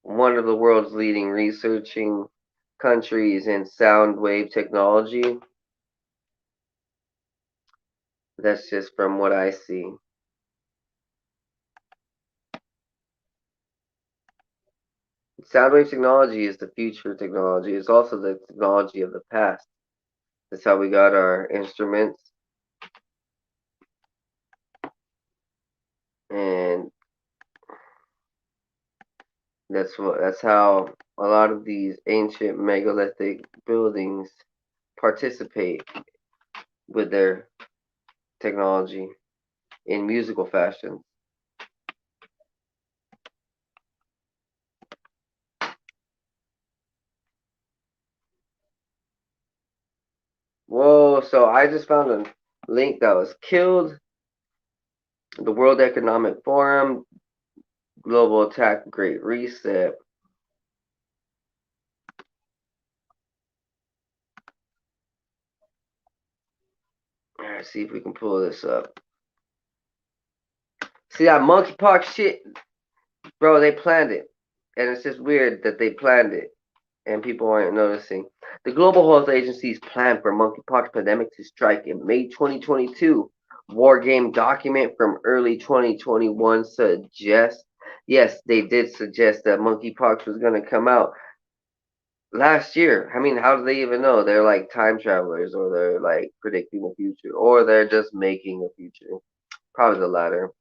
one of the world's leading researching countries in sound wave technology. That's just from what I see. Sound wave technology is the future technology. It's also the technology of the past. That's how we got our instruments, and that's how a lot of these ancient megalithic buildings participate with their technology in musical fashion. Whoa, so I just found a link that was killed. The World Economic Forum, global attack, Great Reset. Alright, see if we can pull this up. See that monkeypox shit? Bro, they planned it. And it's just weird that they planned it and people aren't noticing. The Global Health Agency's plan for monkeypox pandemic to strike in May 2022. War game document from early 2021 suggests, yes, they did suggest that monkeypox was going to come out last year. I mean, how do they even know? They're like time travelers, or they're like predicting the future, or they're just making a future. Probably the latter.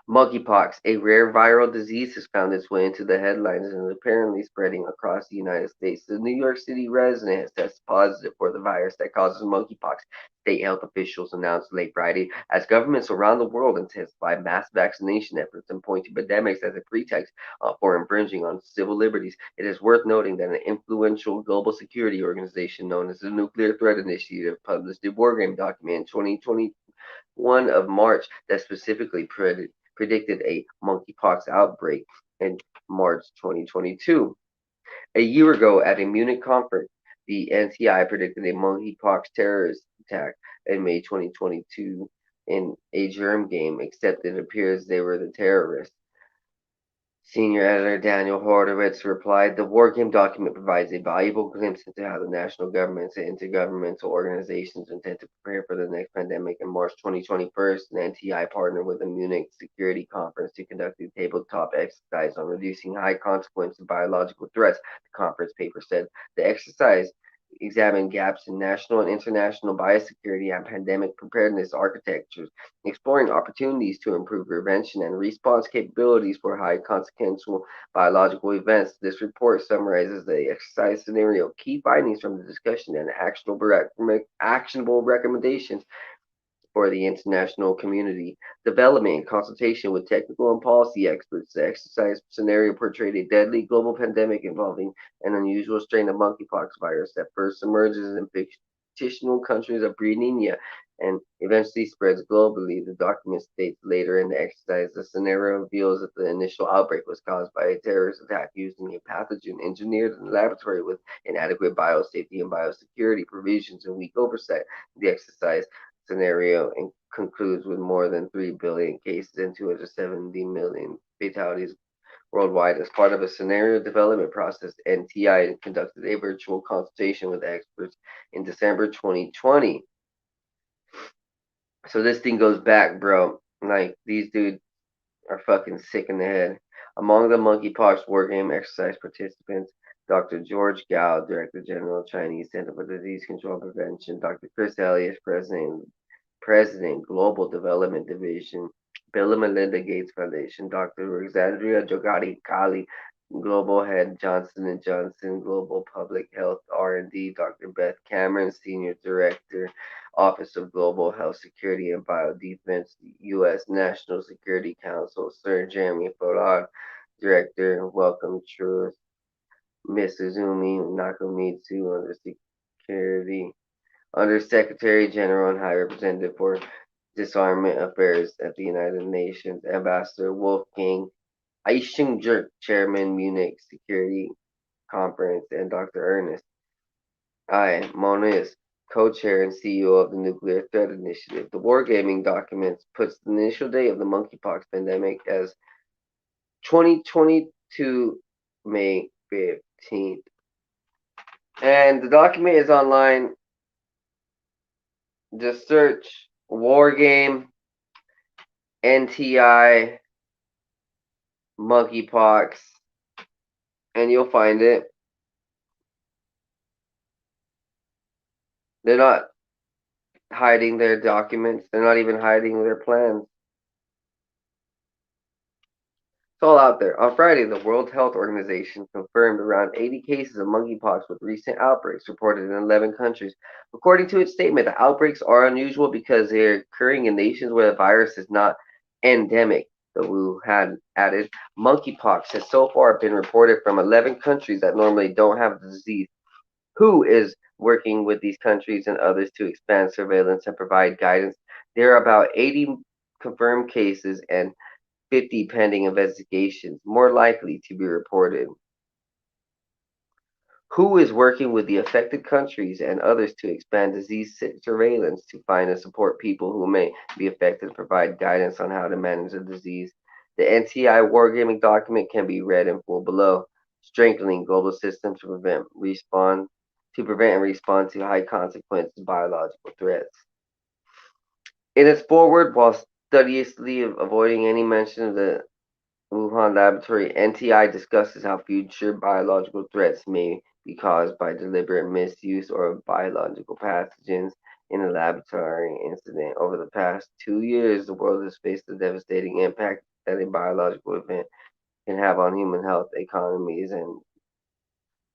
Monkeypox, a rare viral disease, has found its way into the headlines and is apparently spreading across the United States. The New York City resident has tested positive for the virus that causes monkeypox, state health officials announced late Friday, as governments around the world intensify mass vaccination efforts and point to pandemics as a pretext for infringing on civil liberties. It is worth noting that an influential global security organization known as the Nuclear Threat Initiative published a wargame document in 2021 of March that specifically predicted a monkeypox outbreak in March 2022. A year ago, at a Munich conference, the NTI predicted a monkeypox terrorist attack in May 2022 in a germ game, except it appears they were the terrorists. Senior editor Daniel Horowitz replied, the war game document provides a valuable glimpse into how the national governments and intergovernmental organizations intend to prepare for the next pandemic. In March 2021, an NTI partnered with the Munich Security Conference to conduct a tabletop exercise on reducing high consequence biological threats, the conference paper said. The exercise examined gaps in national and international biosecurity and pandemic preparedness architectures, exploring opportunities to improve prevention and response capabilities for high consequential biological events. This report summarizes the exercise scenario, key findings from the discussion, and actionable recommendations for the international community. Development in consultation with technical and policy experts, the exercise scenario portrayed a deadly global pandemic involving an unusual strain of monkeypox virus that first emerges in fictional countries of Britannia and eventually spreads globally. The document states later in the exercise, the scenario reveals that the initial outbreak was caused by a terrorist attack using a pathogen engineered in the laboratory with inadequate biosafety and biosecurity provisions and weak oversight. The exercise scenario and concludes with more than 3 billion cases and 270 million fatalities worldwide. As part of a scenario development process, NTI conducted a virtual consultation with experts in December 2020. So this thing goes back, bro. Like, these dudes are fucking sick in the head. Among the monkeypox wargame exercise participants, Dr. George Gao, Director General, Chinese Center for Disease Control and Prevention, Dr. Chris Elliott, President, Global Development Division, Bill and Melinda Gates Foundation, Dr. Alexandria Jogati Kali, Global Head, Johnson and Johnson, Global Public Health R&D, Dr. Beth Cameron, Senior Director, Office of Global Health Security and Biodefense, U.S. National Security Council, Sir Jeremy Farrar, Director, Welcome Truth, Ms. Izumi Nakamitsu, Under Secretary General and High Representative for Disarmament Affairs at the United Nations, Ambassador Wolfgang Eichinger, Chairman, Munich Security Conference, and Dr. Ernest I. Moniz, co-chair and CEO of the Nuclear Threat Initiative. The wargaming documents puts the initial date of the monkeypox pandemic as 2022 May 15th. And the document is online. Just search wargame NTI monkeypox and you'll find it. They're not hiding their documents. They're not even hiding their plans. all out there. On Friday, the World Health Organization confirmed around 80 cases of monkeypox with recent outbreaks reported in 11 countries. According to its statement, the outbreaks are unusual because they are occurring in nations where the virus is not endemic. The Wuhan added, monkeypox has so far been reported from 11 countries that normally don't have the disease. WHO is working with these countries and others to expand surveillance and provide guidance. There are about 80 confirmed cases and 50 pending investigations, more likely to be reported. WHO is working with the affected countries and others to expand disease surveillance to find and support people who may be affected and provide guidance on how to manage the disease. The NTI wargaming document can be read in full below. Strengthening global systems to prevent and respond to high consequence biological threats. In its foreword, while studiously avoiding any mention of the Wuhan laboratory, NTI discusses how future biological threats may be caused by deliberate misuse or biological pathogens in a laboratory incident. Over the past 2 years, the world has faced the devastating impact that a biological event can have on human health, economies, and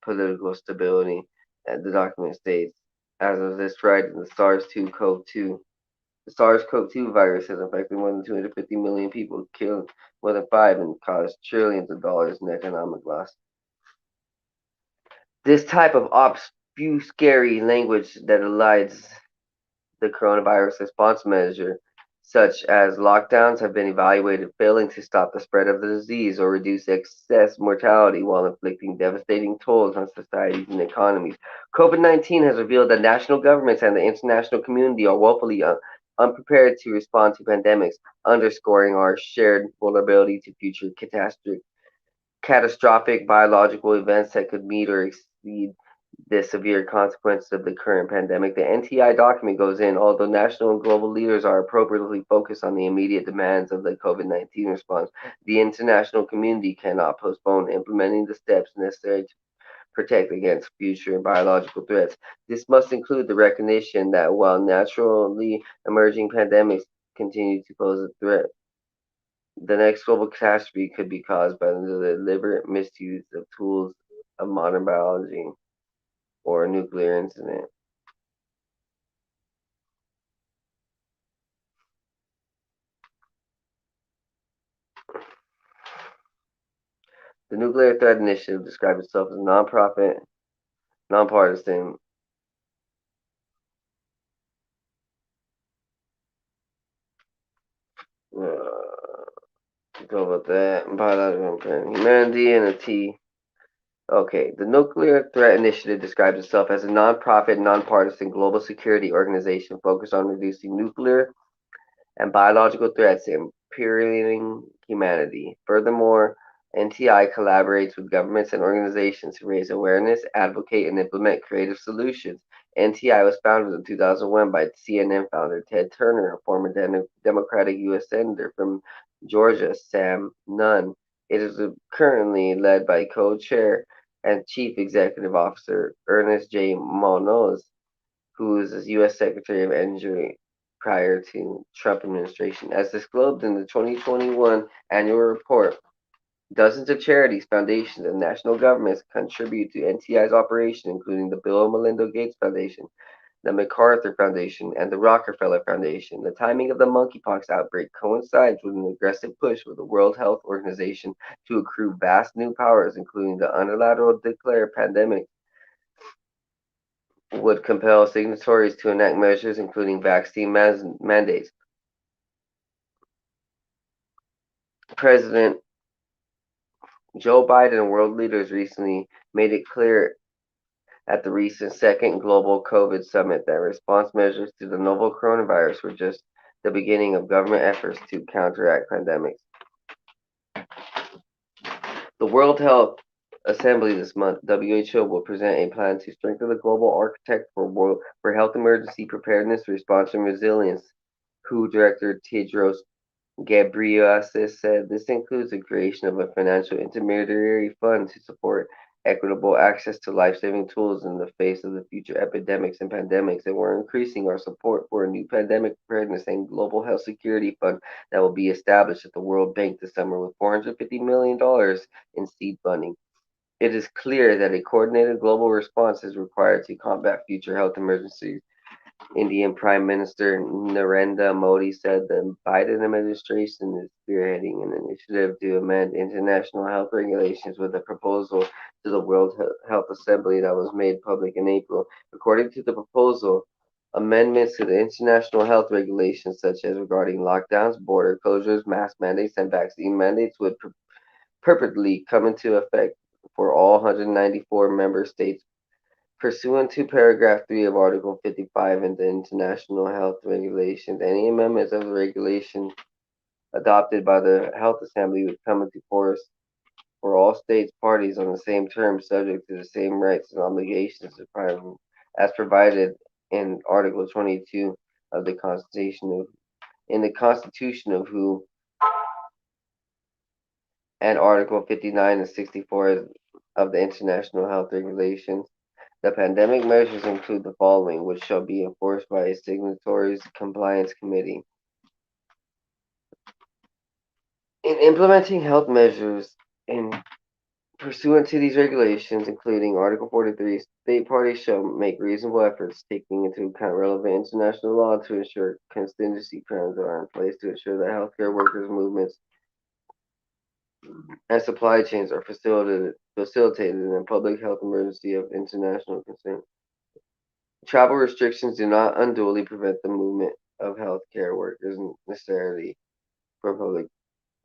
political stability. The document states, as of this writing, the SARS-CoV-2 virus has affected more than 250 million people, killed more than 5, and caused trillions of dollars in economic loss. This type of obfuscatory language that elides the coronavirus response measure, such as lockdowns, have been evaluated failing to stop the spread of the disease or reduce excess mortality while inflicting devastating tolls on societies and economies. COVID-19 has revealed that national governments and the international community are woefully unprepared to respond to pandemics, underscoring our shared vulnerability to future catastrophic biological events that could meet or exceed the severe consequences of the current pandemic. The NTI document goes in, although national and global leaders are appropriately focused on the immediate demands of the COVID-19 response, the international community cannot postpone implementing the steps necessary to protect against future biological threats. This must include the recognition that while naturally emerging pandemics continue to pose a threat, the next global catastrophe could be caused by the deliberate misuse of tools of modern biology or a nuclear incident. The Nuclear Threat Initiative describes itself as a nonprofit, nonpartisan, go about that, biological humanity, and a T. Okay, the Nuclear Threat Initiative describes itself as a nonprofit, nonpartisan global security organization focused on reducing nuclear and biological threats imperiling humanity. Furthermore, NTI collaborates with governments and organizations to raise awareness, advocate, and implement creative solutions. NTI was founded in 2001 by CNN founder Ted Turner, a former Democratic U.S. Senator from Georgia, Sam Nunn. It is currently led by co-chair and chief executive officer Ernest J. Munoz, who is U.S. Secretary of Energy prior to Trump administration. As disclosed in the 2021 annual report, dozens of charities, foundations, and national governments contribute to NTI's operation, including the Bill and Melinda Gates Foundation, the MacArthur Foundation, and the Rockefeller Foundation. The timing of the monkeypox outbreak coincides with an aggressive push of the World Health Organization to accrue vast new powers, including the unilateral declare pandemic would compel signatories to enact measures including vaccine mandates. President Joe Biden and world leaders recently made it clear at the recent second global COVID summit that response measures to the novel coronavirus were just the beginning of government efforts to counteract pandemics. The World Health Assembly this month, WHO will present a plan to strengthen the global architect for health emergency preparedness, response, and resilience. WHO Director Tedros Ghebreyesus said this includes the creation of a financial intermediary fund to support equitable access to life-saving tools in the face of the future epidemics and pandemics, and we're increasing our support for a new pandemic preparedness and global health security fund that will be established at the World Bank this summer with $450 million in seed funding. It is clear that a coordinated global response is required to combat future health emergencies. Indian Prime Minister Narendra Modi said the Biden administration is spearheading an initiative to amend international health regulations with a proposal to the World Health Assembly that was made public in April. According to the proposal, amendments to the international health regulations, such as regarding lockdowns, border closures, mask mandates, and vaccine mandates, would perpetually come into effect for all 194 member states. Pursuant to paragraph 3 of Article 55 in the International Health Regulations, any amendments of the regulation adopted by the Health Assembly would come into force for all states parties on the same terms, subject to the same rights and obligations as provided in Article 22 of the Constitution of WHO and Article 59 and 64 of the International Health Regulations. The pandemic measures include the following, which shall be enforced by a signatories compliance committee. In implementing health measures in pursuant to these regulations, including Article 43, state parties shall make reasonable efforts, taking into account relevant international law, to ensure contingency plans are in place to ensure that healthcare workers' movements and supply chains are facilitated in a public health emergency of international concern. Travel restrictions do not unduly prevent the movement of healthcare workers necessarily for public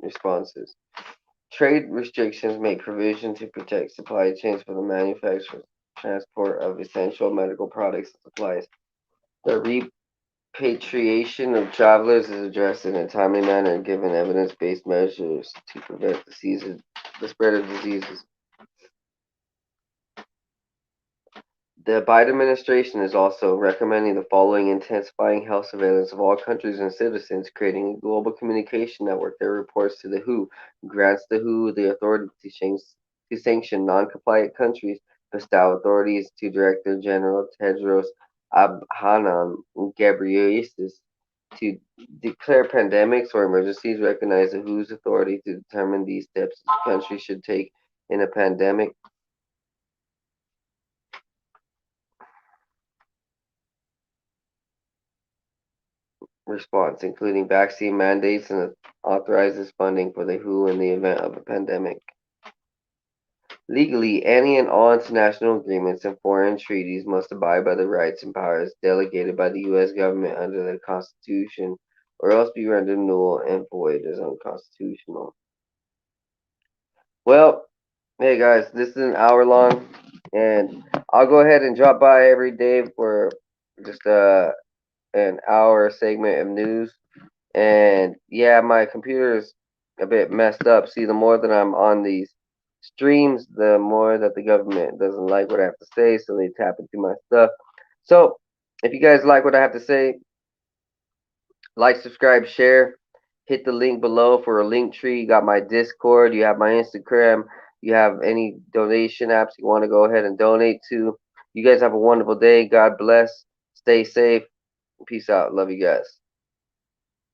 responses. Trade restrictions make provision to protect supply chains for the manufacture and transport of essential medical products and supplies. The repatriation of travelers is addressed in a timely manner given evidence-based measures to prevent the spread of diseases. The Biden administration is also recommending the following: intensifying health surveillance of all countries and citizens, creating a global communication network that reports to the WHO, grants the WHO the authority to sanction non-compliant countries, bestow authorities to Director General Tedros Adhanom Ghebreyesus to declare pandemics or emergencies, recognize the WHO's authority to determine these steps the country should take in a pandemic response, including vaccine mandates, and authorizes funding for the WHO in the event of a pandemic. Legally, any and all international agreements and foreign treaties must abide by the rights and powers delegated by the U.S. government under the Constitution, or else be rendered null and void as unconstitutional. Well, hey guys, this is an hour long, and I'll go ahead and drop by every day for just an hour segment of news. And yeah, my computer is a bit messed up. See, the more that I'm on these streams, the more that the government doesn't like what I have to say, so they tap into my stuff. So, if you guys like what I have to say, like, subscribe, share. Hit the link below for a Linktree. You got my Discord, you have my Instagram, you have any donation apps you want to go ahead and donate to. You guys have a wonderful day. God bless. Stay safe. Peace out. Love you guys.